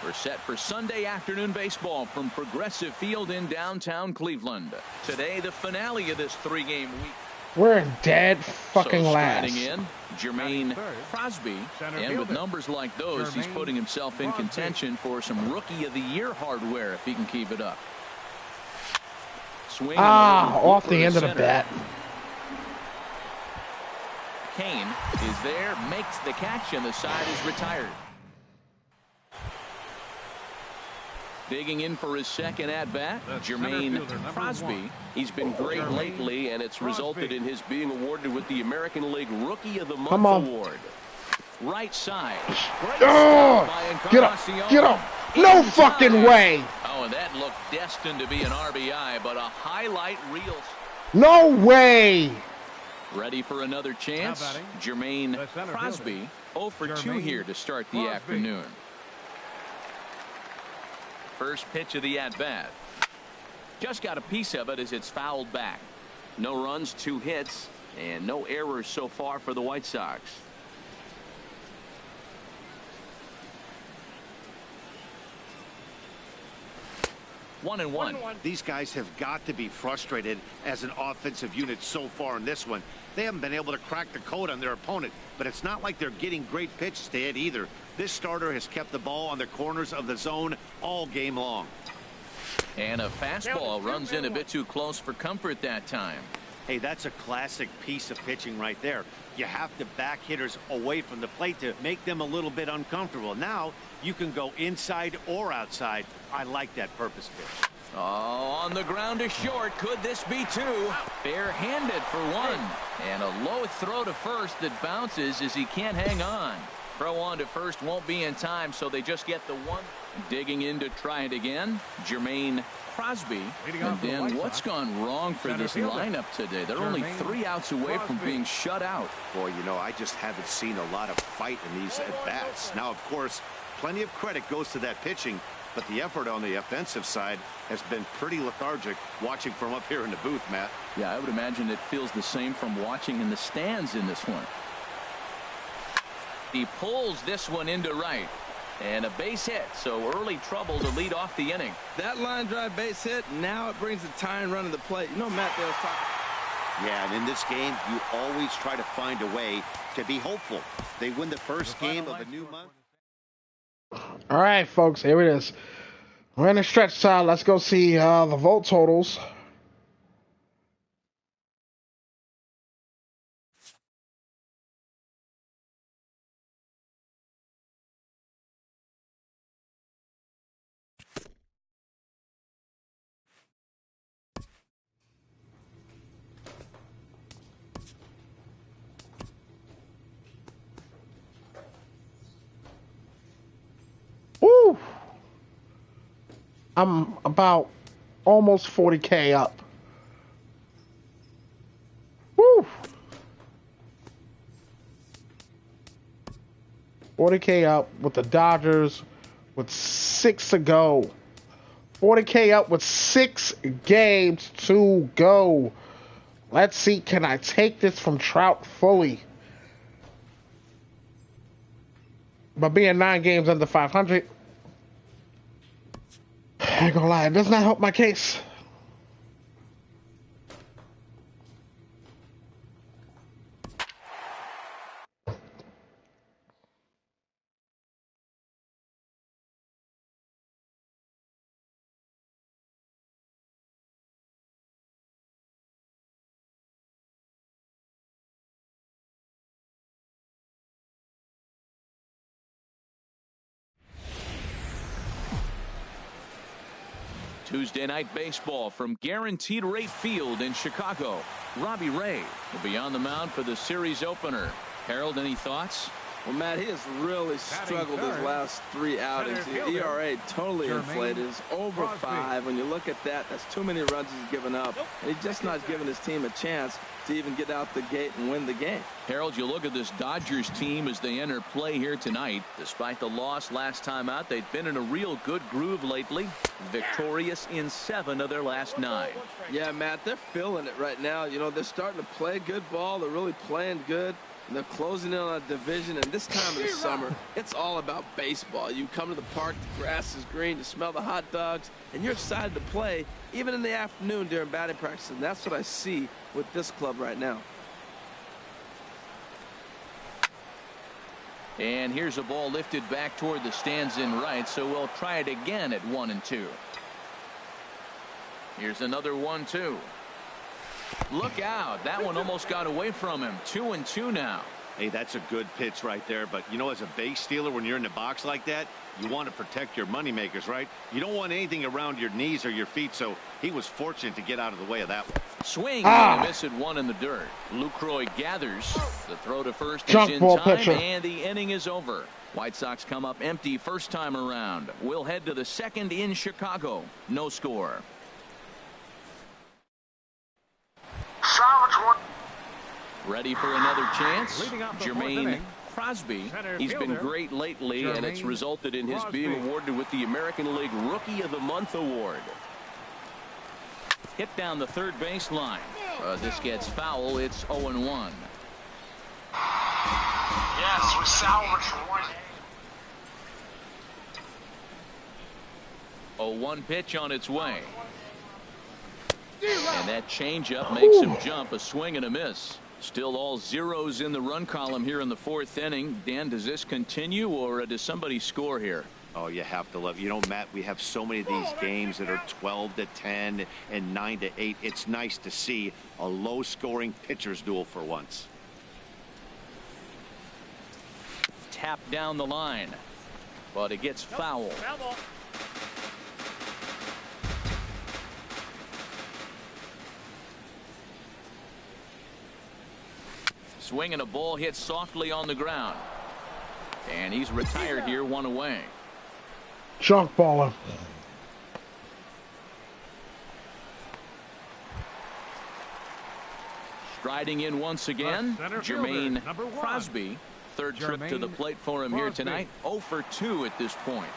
We're set for Sunday afternoon baseball from Progressive Field in downtown Cleveland. Today, the finale of this 3-game week.
We're in dead fucking
so
last.
Striding in, Jermaine Crosby, and with numbers like those, he's putting himself in contention for some Rookie of the Year hardware if he can keep it up. Swing
off the end of the bat.
Kane is there, makes the catch, and the side is retired. Digging in for his second at-bat, Jermaine Crosby. He's been great lately, and it's resulted in his being awarded with the American League Rookie of the Month award. Right side.
Get up! Get up! No fucking way!
Oh, and that looked destined to be an RBI, but a highlight reel.
No way!
Ready for another chance? Jermaine Crosby, 0 for 2 here to start the afternoon. First pitch of the at-bat. Just got a piece of it as it's fouled back. No runs, 2 hits, and no errors so far for the White Sox. One and one.
These guys have got to be frustrated as an offensive unit so far in this one. They haven't been able to crack the code on their opponent, but it's not like they're getting great pitches to hit either. This starter has kept the ball on the corners of the zone all game long.
And a fastball runs in a bit too close for comfort that time.
Hey, that's a classic piece of pitching right there. You have to back hitters away from the plate to make them a little bit uncomfortable. Now you can go inside or outside. I like that purpose pitch.
Oh, on the ground to short. Could this be 2? Bare-handed for 1. And a low throw to first that bounces as he can't hang on. Throw on to first won't be in time, so they just get the 1. Digging in to try it again, Jermaine Crosby. And then what's gone wrong for this lineup today? They're only 3 outs away from being shut out.
Boy, you know, I just haven't seen a lot of fight in these at-bats. Now, of course, plenty of credit goes to that pitching, but the effort on the offensive side has been pretty lethargic watching from up here in the booth, Matt.
Yeah, I would imagine it feels the same from watching in the stands in this one. He pulls this one into right. And a base hit, so early trouble to lead off the inning.
That line drive base hit, now it brings the tying run to the plate. You know, Matt, they was talking.
Yeah, and in this game, you always try to find a way to be hopeful. They win the first game of a new month.
All right, folks, here it is. We're in the stretch side. Let's go see the vote totals. Woo! I'm about almost 40K up. Woo! 40K up with the Dodgers with 6 to go. 40K up with 6 games to go. Let's see, can I take this from Trout fully? But being 9 games under 500, I ain't gonna lie, it does not help my case.
Tuesday night baseball from Guaranteed Rate Field in Chicago. Robbie Ray will be on the mound for the series opener. Harold, any thoughts?
Well, Matt, he has really struggled his last 3 outings. The ERA totally inflated. It's over 5. When you look at that, that's too many runs he's given up. And he's just not giving his team a chance to even get out the gate and win the game.
Harold, you look at this Dodgers team as they enter play here tonight. Despite the loss last time out, they've been in a real good groove lately. Victorious in 7 of their last 9.
Yeah, Matt, they're feeling it right now. You know, they're starting to play good ball. They're really playing good. And they're closing in on a division, and this time of the summer, it's all about baseball. You come to the park, the grass is green, you smell the hot dogs, and you're excited to play, even in the afternoon during batting practice, and that's what I see with this club right now.
And here's a ball lifted back toward the stands in right, so we'll try it again at 1-2. Here's another 1-2. Look out. That one almost got away from him. 2-2 now.
Hey, that's a good pitch right there. But, you know, as a base stealer, when you're in the box like that, you want to protect your moneymakers, right? You don't want anything around your knees or your feet, so he was fortunate to get out of the way of that one.
Swing and a miss at 1 in the dirt. Lucroy gathers. The throw to first is in time,
pitcher.
And the inning is over. White Sox come up empty first time around. We'll head to the second in Chicago. No score. Ready for another chance? Jermaine Crosby. He's been great lately, and it's resulted in his being awarded with the American League Rookie of the Month award. Hit down the third baseline. This gets foul. It's 0-1.
Yes, we salvaged one.
0-1 pitch on its way. And that changeup makes him jump. A swing and a miss. Still all zeros in the run column here in the 4th inning. Dan, does this continue, or does somebody score here?
Oh, you have to love. You know, Matt, we have so many of these games that are 12-10 and 9-8. It's nice to see a low-scoring pitcher's duel for once.
Tap down the line, but it gets foul. Swing and a ball hit softly on the ground. And he's retired here, 1 away.
Junk baller.
Striding in once again, Jermaine Crosby. Third trip to the plate for him here tonight. 0 for 2 at this point.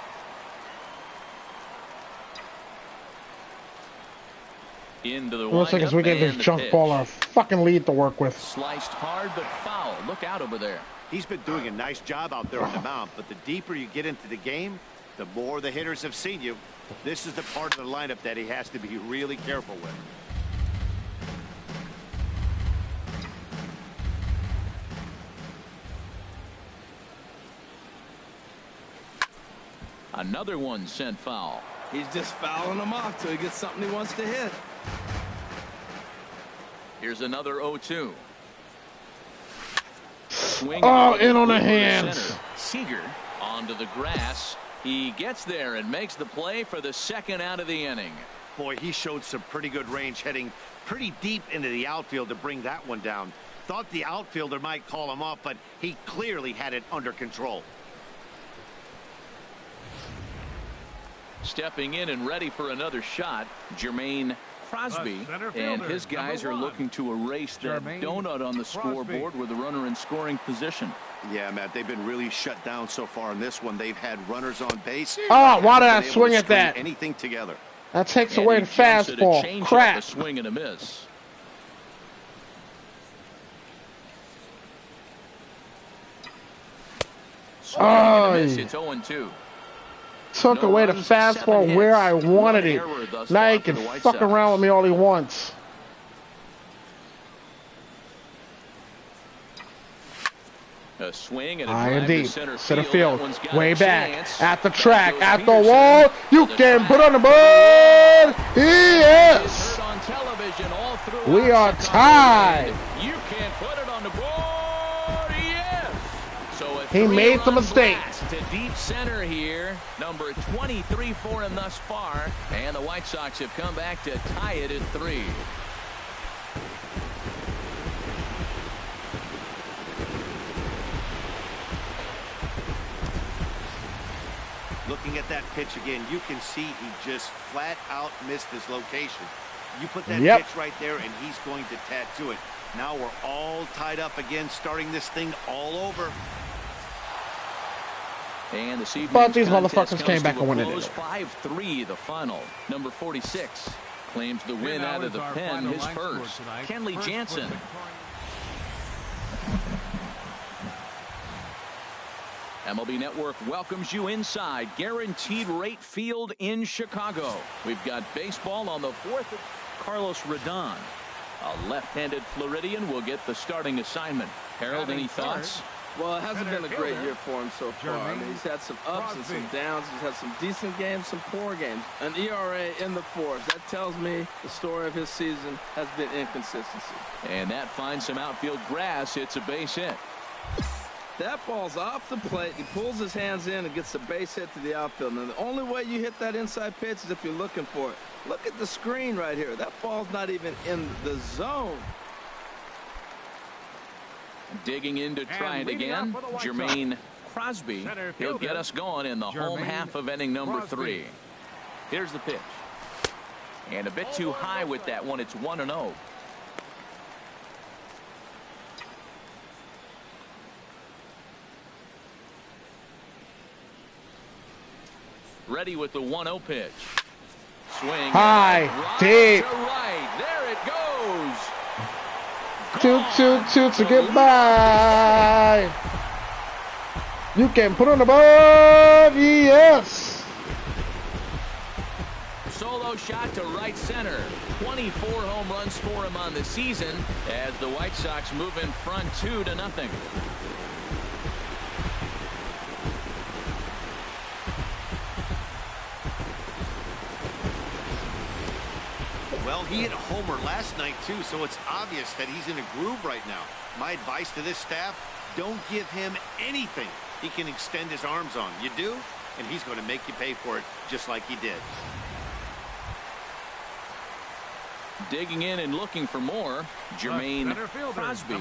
Into the
Looks like as we get this junk baller a fucking lead to work with.
Sliced hard but foul. Look out over there.
He's been doing a nice job out there on the mound, but the deeper you get into the game, the more the hitters have seen you. This is the part of the lineup that he has to be really careful with.
Another one sent foul.
He's just fouling them off till he gets something he wants to hit.
Here's another 0-2. Swing
in on the hands.
Seager onto the grass. He gets there and makes the play for the second out of the inning.
Boy, he showed some pretty good range, heading pretty deep into the outfield to bring that one down. Thought the outfielder might call him off, but he clearly had it under control.
Stepping in and ready for another shot, Jermaine Crosby, and his guys are looking to erase that donut on the scoreboard with a runner in scoring position.
Yeah, Matt, they've been really shut down so far in this one. They've had runners on base.
Oh, why did I swing at that?
Anything together.
That takes
And
away
he
the
jumps at a
fastball.
changeup,
Crap.
a swing and a miss. Swing and a miss. It's 0-2.
Took away the fastball where I wanted it. Now he can fuck around with me all he wants.
A swing and a
High and
drive
deep.
to
Center field. Way back.
Chance.
At the track. At the wall. You can put on the board. Yes.
On television all
we are tied.
You can put it on the board. Yes. So
he made the mistake.
To deep center here. Number 23 for him thus far. And the White Sox have come back to tie it at 3.
Looking at that pitch again, you can see he just flat out missed his location. You put that pitch right there, and he's going to tattoo it. Now we're all tied up again, starting this thing all over.
And this evening's
but these
contest
motherfuckers came back and won it.
5-3 the final. Number 46 claims the win out of the pen, his first. Kenley Jansen. MLB Network welcomes you inside Guaranteed Rate Field in Chicago. We've got baseball on the 4th. Carlos Rodon, a left-handed Floridian, will get the starting assignment. Harold, any thoughts?
Well, it hasn't been a great year for him so far. I mean, he's had some ups and some downs. He's had some decent games, some poor games. An ERA in the 4s. That tells me the story of his season has been inconsistency.
And that finds some outfield grass. It's a base hit.
That ball's off the plate. He pulls his hands in and gets a base hit to the outfield. And the only way you hit that inside pitch is if you're looking for it. Look at the screen right here. That ball's not even in the zone.
Digging in to try it again, Jermaine Crosby. He'll get us going in the home half of inning number 3. Here's the pitch. And a bit too high with that one. It's 1-0. Ready with the 1-0 pitch. Swing.
High, deep.
Right. There it goes.
2-2-2 to get by. You can put on the board. Yes.
Solo shot to right center. 24 home runs for him on the season as the White Sox move in front 2-0.
Well, he hit a homer last night, too, so it's obvious that he's in a groove right now. My advice to this staff, don't give him anything he can extend his arms on. You do, and he's going to make you pay for it just like he did.
Digging in and looking for more, Jermaine Crosby.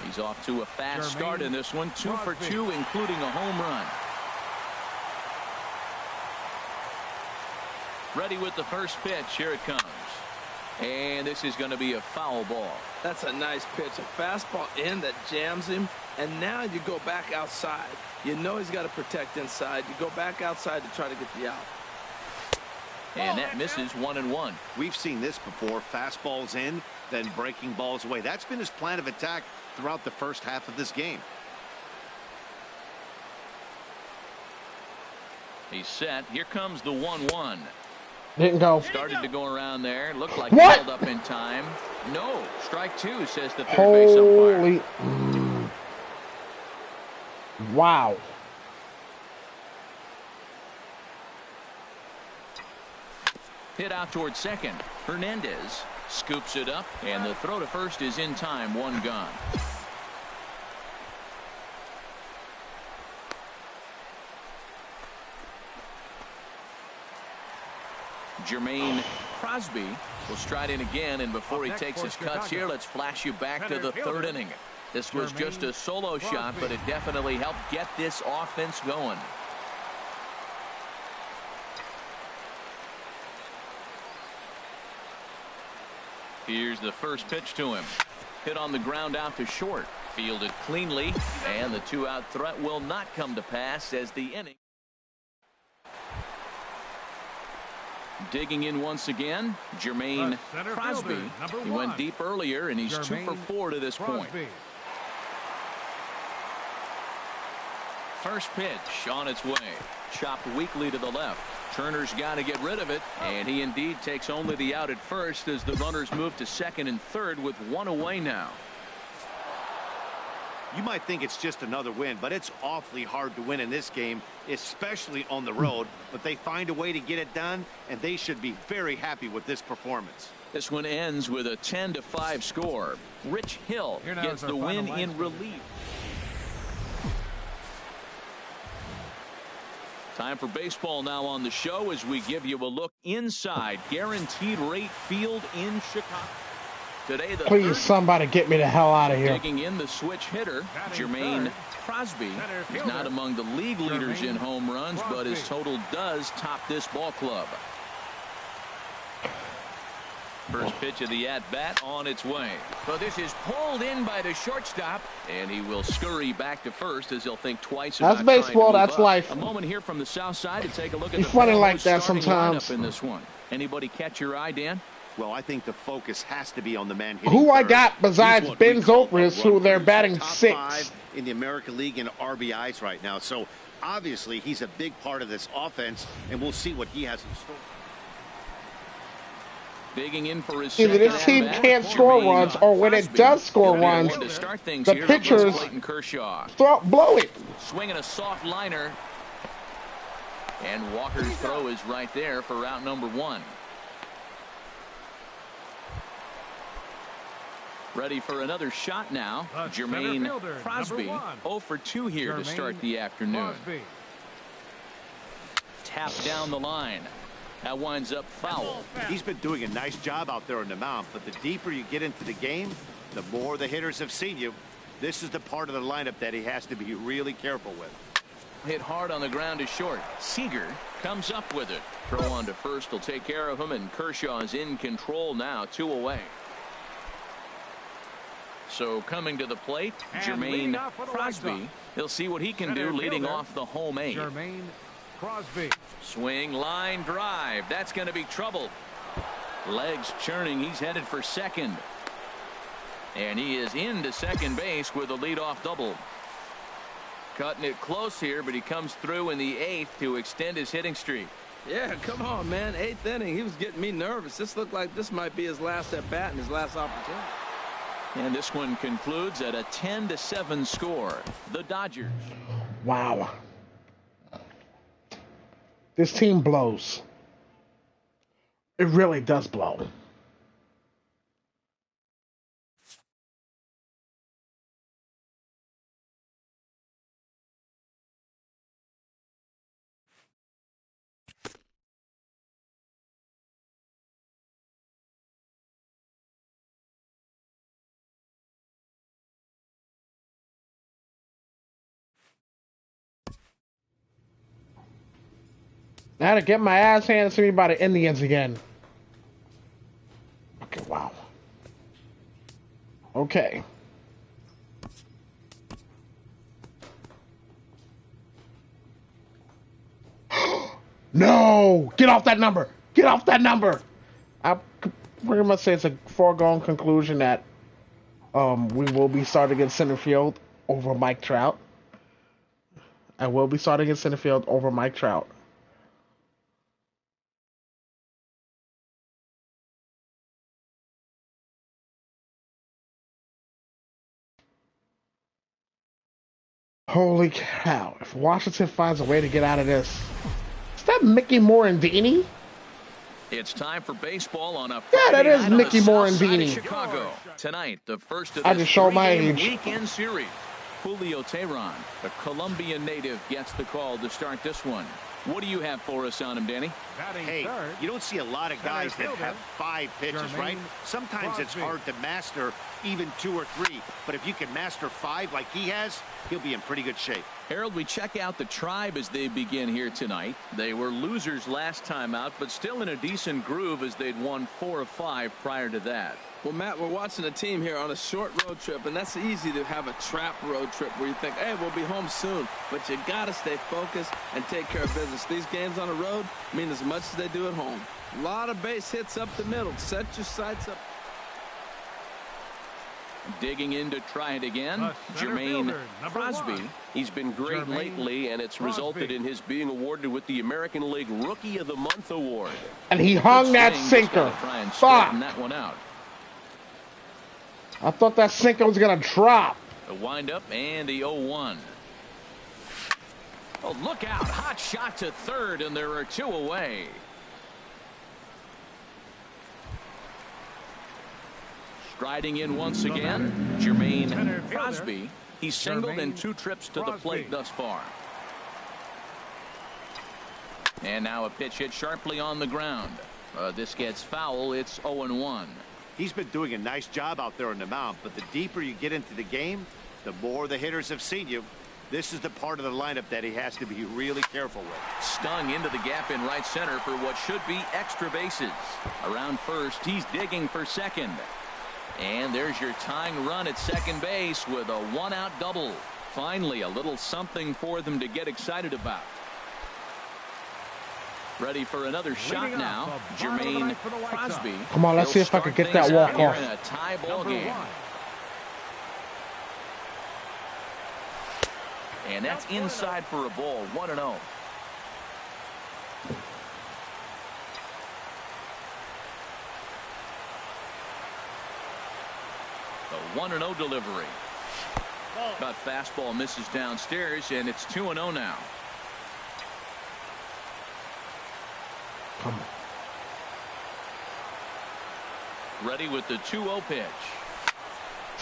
He's off to a fast start in this one. 2 for 2, including a home run. Ready with the first pitch. Here it comes. And this is going to be a foul ball.
That's a nice pitch. A fastball in that jams him. And now you go back outside. You know he's got to protect inside. You go back outside to try to get the out.
And that misses 1-1.
We've seen this before. Fastballs in, then breaking balls away. That's been his plan of attack throughout the first half of this game.
He's set. Here comes the 1-1.
Didn't go.
Started to go around there. Looked like
what?
He held up in time. No. Strike 2, says the third base umpire.
Holy. Wow.
Hit out towards second. Hernandez scoops it up, and the throw to first is in time. 1 gone. Jermaine Crosby will stride in again, and before he takes his cuts here, let's flash you back to the 3rd inning. This was just a solo shot, but it definitely helped get this offense going. Here's the first pitch to him. Hit on the ground out to short. Fielded cleanly, and the 2-out threat will not come to pass as the inning. Digging in once again, Jermaine Crosby. He went deep earlier, and he's 2 for 4 to this point. First pitch on its way. Chopped weakly to the left. Turner's got to get rid of it, and he indeed takes only the out at first as the runners move to second and third with 1 away now.
You might think it's just another win, but it's awfully hard to win in this game, especially on the road. But they find a way to get it done, and they should be very happy with this performance.
This one ends with a 10-5 score. Rich Hill gets the win in relief. Time for baseball now on the show as we give you a look inside Guaranteed Rate Field in Chicago. Today,
please, somebody get me the hell out of here.
Taking in the switch hitter, Jermaine Crosby. He's not among the league leaders in home runs, but his total does top this ball club. First pitch of the at-bat on its way. So this is pulled in by the shortstop, and he will scurry back to first as he'll think twice about
that's baseball. That's life.
A moment here from the south side to take a look at
He's
the
funny like that sometimes.
In this one. Anybody catch your eye, Dan?
Well, I think the focus has to be on the man hitting
who I
third.
got besides Ben Zobrist, who they're batting
top
6
5 in the American League in RBIs right now. So obviously he's a big part of this offense, and we'll see what he has in store.
Digging in for his
either this team can't score runs, or when it does score runs, the pitchers blow it.
Swinging a soft liner, and Walker's throw is right there for route number 1. Ready for another shot now. Jermaine Crosby, 0 for 2 here to start the afternoon. Tap down the line. That winds up foul.
He's been doing a nice job out there on the mound, but the deeper you get into the game, the more the hitters have seen you. This is the part of the lineup that he has to be really careful with.
Hit hard on the ground to short. Seager comes up with it. Throw on to first will take care of him, and Kershaw is in control now, 2 away. So coming to the plate, Jermaine Crosby. He'll see what he can do leading off the home 8.
Jermaine Crosby.
Swing, line, drive. That's going to be trouble. Legs churning. He's headed for second. And he is into second base with a leadoff double. Cutting it close here, but he comes through in the 8th to extend his hitting streak.
Yeah, come on, man. 8th inning. He was getting me nervous. This looked like this might be his last at-bat and his last opportunity.
And this one concludes at a 10-7 score. The Dodgers.
Wow. This team blows. It really does blow. I had to get my ass handed to me by the Indians again. Okay, wow. Okay. No! Get off that number! Get off that number! I pretty much say it's a foregone conclusion that we will be starting in center field over Mike Trout. I will be starting in center field over Mike Trout. Holy cow. If Washington finds a way to get out of this. Is that Mickey Morandini?
It's time for baseball on a
yeah, that is
Friday
Mickey Morandini.
Chicago. Tonight, the first of
I
this
just showed my
three-game
age.
weekend series. Julio Teheran, the Colombian native, gets the call to start this one. What do you have for us on him, Danny?
Hey, you don't see a lot of guys that have 5 pitches, right? Sometimes it's hard to master even 2 or 3. But if you can master 5 like he has, he'll be in pretty good shape.
Harold, we check out the Tribe as they begin here tonight. They were losers last time out, but still in a decent groove as they'd won 4 of 5 prior to that.
Well, Matt, we're watching a team here on a short road trip, and that's easy to have a trap road trip where you think, hey, we'll be home soon. But you got to stay focused and take care of business. These games on the road mean as much as they do at home. A lot of base hits up the middle. Set your sights up.
Digging in to try it again, Jermaine Crosby.
He's been great lately, and it's resulted in his being awarded with the American League Rookie of the Month award.
And he hung that sinker. Fuck.
That one out.
I thought that sinker was going to drop.
The windup and the 0-1. Oh, look out. Hot shot to third, and there are 2 away. Striding in once again, Jermaine Crosby. He's singled in 2 trips to the plate thus far. And now a pitch hit sharply on the ground. This gets foul. It's 0-1.
He's been doing a nice job out there on the mound, but the deeper you get into the game, the more the hitters have seen you. This is the part of the lineup that he has to be really careful with.
Stung into the gap in right center for what should be extra bases. Around first, he's digging for second. And there's your tying run at second base with a 1-out double. Finally, a little something for them to get excited about. Ready for another shot now, Jermaine Crosby.
Come on, let's see if I can get that walk off.
In a tie ball game. And that's inside for a ball, 1-0. The 1-0 delivery. But fastball misses downstairs, and it's 2-0 now.
Come on.
Ready with the 2-0 pitch.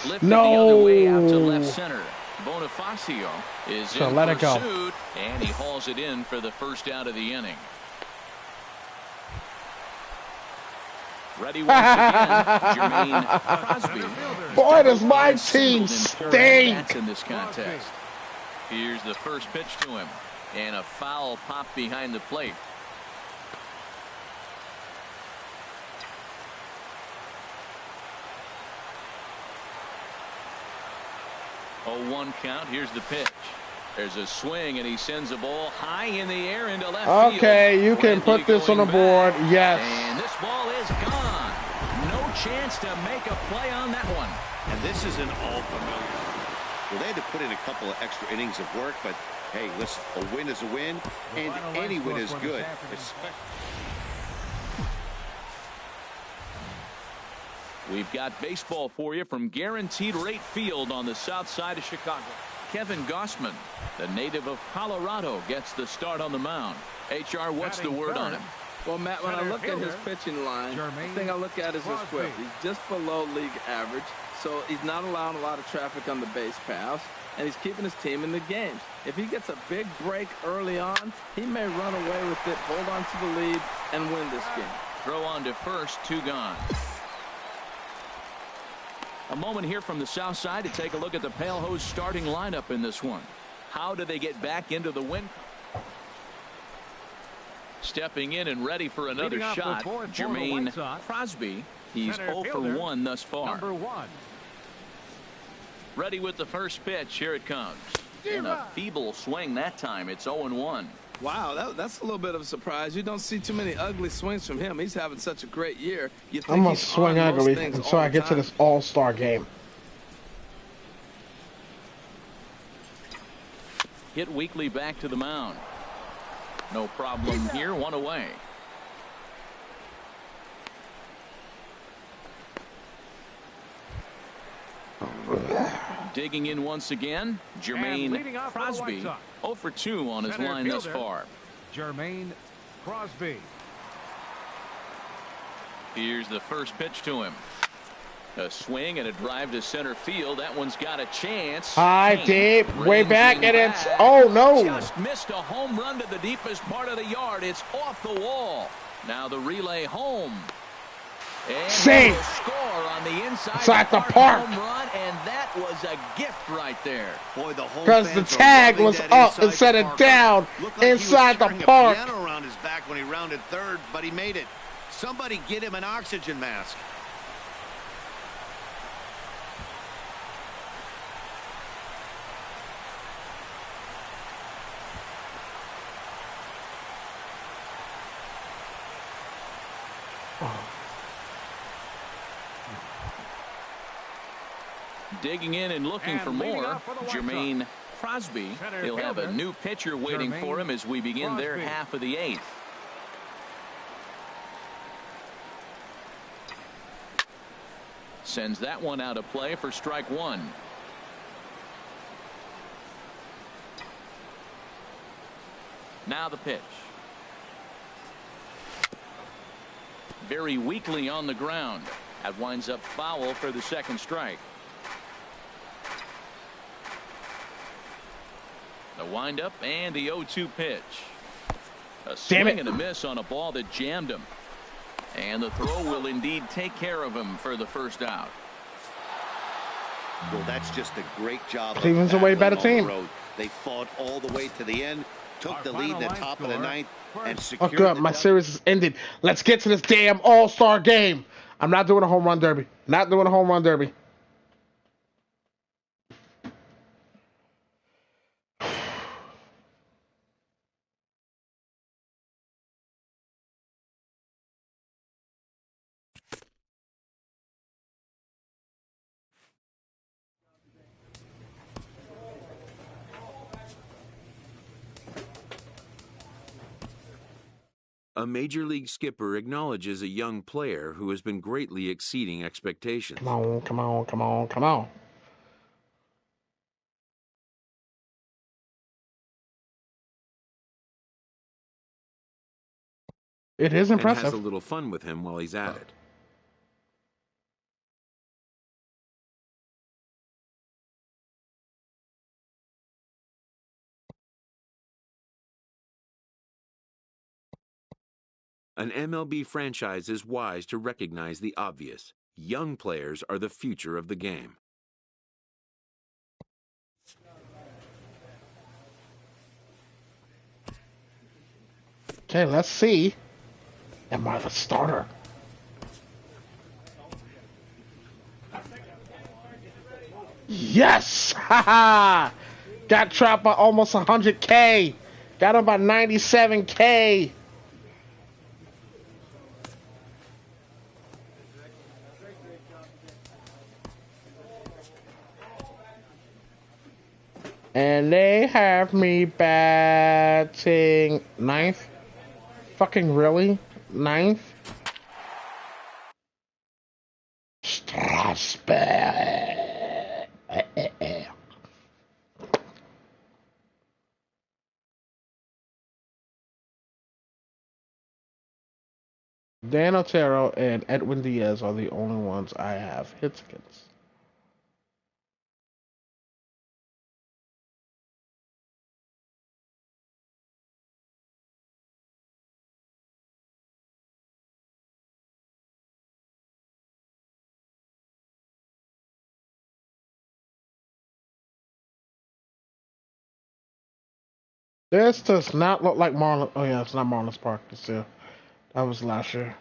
Lifted the other way out to left center. Bonifacio is in
let it go.
pursuit, and he hauls it in for the first out of the inning. Ready once again, Jermaine Crosby.
Boy, does my team stink
in this contest. Here's the first pitch to him, and a foul pop behind the plate. Oh, 1 count. Here's the pitch. There's a swing, and he sends a ball high in the air into left field.
Okay, you can put this on the board. Yes.
And this ball is gone. No chance to make a play on that one.
And this isn't all familiar. Well, they had to put in a couple of extra innings of work, but hey, listen, a win is a win, and any win is good.
We've got baseball for you from Guaranteed Rate Field on the south side of Chicago. Kevin Gossman, the native of Colorado, gets the start on the mound. HR, what's the word on him?
Well, Matt, when I look at his pitching line, the thing I look at is his whip. He's just below league average, so he's not allowing a lot of traffic on the base paths, and he's keeping his team in the games. If he gets a big break early on, he may run away with it, hold on to the lead, and win this game.
Throw on to first, 2 gone. A moment here from the south side to take a look at the Pale Hose starting lineup in this one. How do they get back into the win? Stepping in and ready for another shot, Jermaine Crosby. He's 0 for 1 thus far. Ready with the first pitch. Here it comes. And a feeble swing that time. It's 0-1.
Wow, that's a little bit of a surprise. You don't see too many ugly swings from him. He's having such a great year.
I'm going to swing ugly until I get to this all-star game.
Hit weakly back to the mound. No problem here. 1 away. Digging in once again, Jermaine Crosby. 0 for 2 on his line thus far.
Jermaine Crosby.
Here's the first pitch to him. A swing and a drive to center field. That one's got a chance.
High, deep, way back, and it's, oh no.
Just missed a home run to the deepest part of the yard. It's off the wall. Now the relay home. And
safe.
score on the inside
the park.
home run, and that was a gift right there.
Boy, the whole
Because the tag was up instead of down inside the park.
He was carrying a piano around his back when he rounded third, but he made it. Somebody get him an oxygen mask.
Digging in and looking for more, Jermaine Crosby. He'll have a new pitcher waiting for him as we begin their half of the eighth. Sends that one out of play for strike one. Now the pitch. Very weakly on the ground. That winds up foul for the second strike. The windup and the 0-2 pitch. A swing and a miss on a ball that jammed him. And the throw will indeed take care of him for the first out.
Well, that's just a great job.
Cleveland's a way better team.
They fought all the way to the end, took the lead in the top of the ninth, and secured.
Oh, good. My series is ended. Let's get to this damn All-Star game. I'm not doing a home run derby. Not doing a home run derby.
A major league skipper acknowledges a young player who has been greatly exceeding expectations.
Come on, come on, come on, come on. It is impressive.
And has a little fun with him while he's at it. An MLB franchise is wise to recognize the obvious. Young players are the future of the game.
Okay, let's see. Am I the starter? Yes! Haha! Got trapped by almost 100K. Got him by 97K. And they have me batting ninth. Fucking really? Ninth? Strasbourg. Dan Otero and Edwin Diaz are the only ones I have hits against. This does not look like Marlon. Oh yeah, it's not Marlins Park. It's that was last year.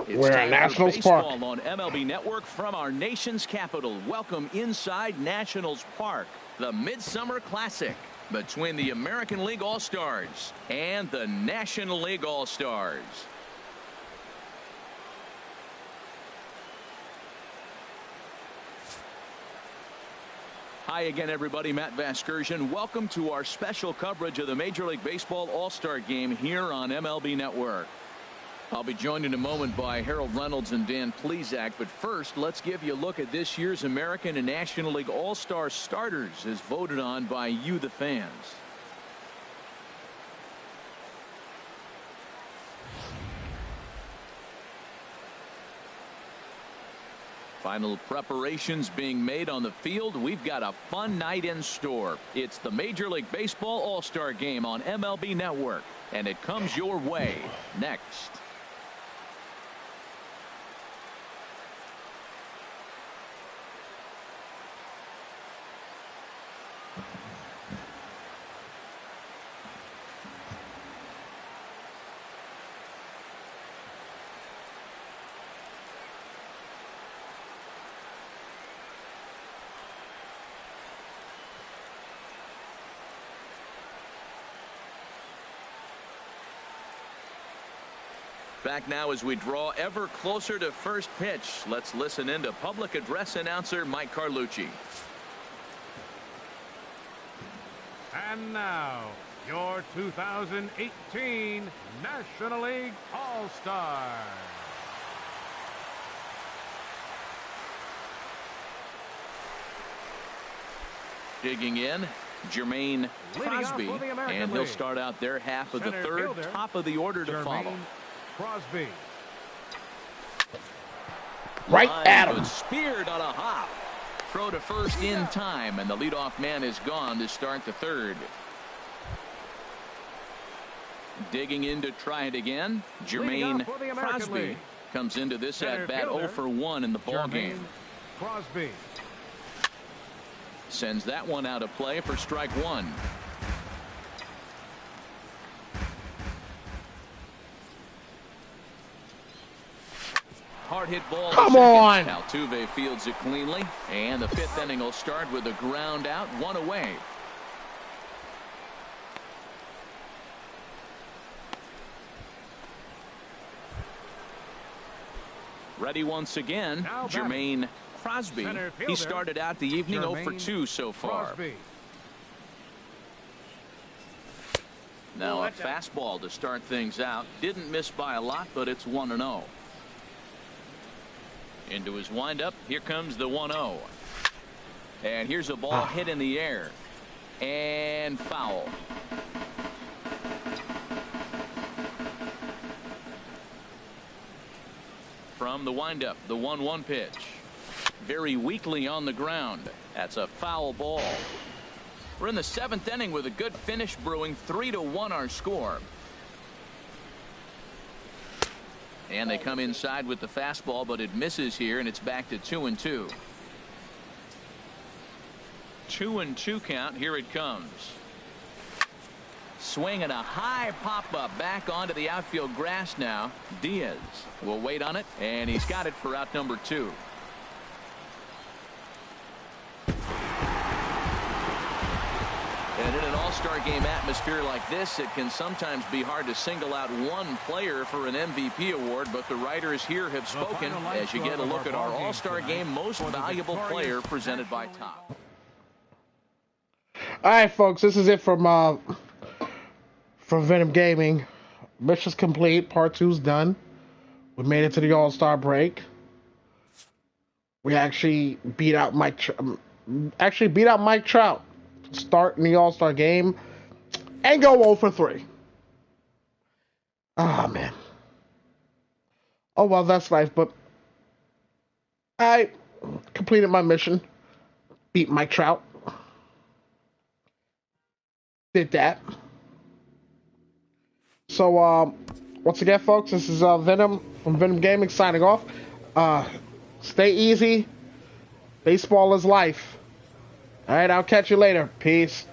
We're at Nationals Park
on MLB Network from our nation's capital. Welcome inside Nationals Park, the Midsummer Classic between the American League All-Stars and the National League All-Stars. Hi again, everybody. Matt Vasgersian. Welcome to our special coverage of the Major League Baseball All-Star Game here on MLB Network. I'll be joined in a moment by Harold Reynolds and Dan Plesac, but first, let's give you a look at this year's American and National League All-Star starters as voted on by you, the fans. Final preparations being made on the field. We've got a fun night in store. It's the Major League Baseball All-Star Game on MLB Network. and it comes your way next. Back now as we draw ever closer to first pitch. Let's listen in to public address announcer Mike Carlucci.
And now, your 2018 National League All-Star.
Digging in, Jermaine Crosby, and he'll start out their half of the third, top of the order to follow.
Crosby.
Right at him.
Speared on a hop. Throw to first in time, and the leadoff man is gone to start the third. Digging in to try it again, Jermaine Crosby comes into this at bat 0 for 1 in the ball game.
Crosby
sends that one out of play for strike one. Hard hit ball.
Come on.
Altuve fields it cleanly, and the fifth inning will start with a ground out, one away. Ready once again, Jermaine Crosby. He started out the evening 0 for 2 so far.
Crosby.
Now a fastball to start things out. Didn't miss by a lot, but it's 1-0. Into his windup. Here comes the 1-0. And here's a ball hit in the air. And foul. From the windup, the 1-1 pitch. Very weakly on the ground. That's a foul ball. We're in the 7th inning with a good finish brewing. 3-1 our score. And they come inside with the fastball, but it misses here, and it's back to 2-2. 2-2 count. Here it comes. Swing and a high pop-up back onto the outfield grass now. Diaz will wait on it, and he's got it for out number 2. And in an all-star game atmosphere like this, it can sometimes be hard to single out one player for an MVP award, but the writers here have spoken as you get a look at our all-star game most valuable player presented by Top.
All right, folks, this is it from Venom Gaming. Mission's complete. Part 2's done. We made it to the All-Star break. We actually beat out Mike Trout. Start in the All-Star game and go 0 for 3. Oh, man. Oh, well, that's life, but I completed my mission. Beat Mike Trout. Did that. So, once again, folks, this is Venom from Venom Gaming signing off. Stay easy. Baseball is life. All right, I'll catch you later. Peace.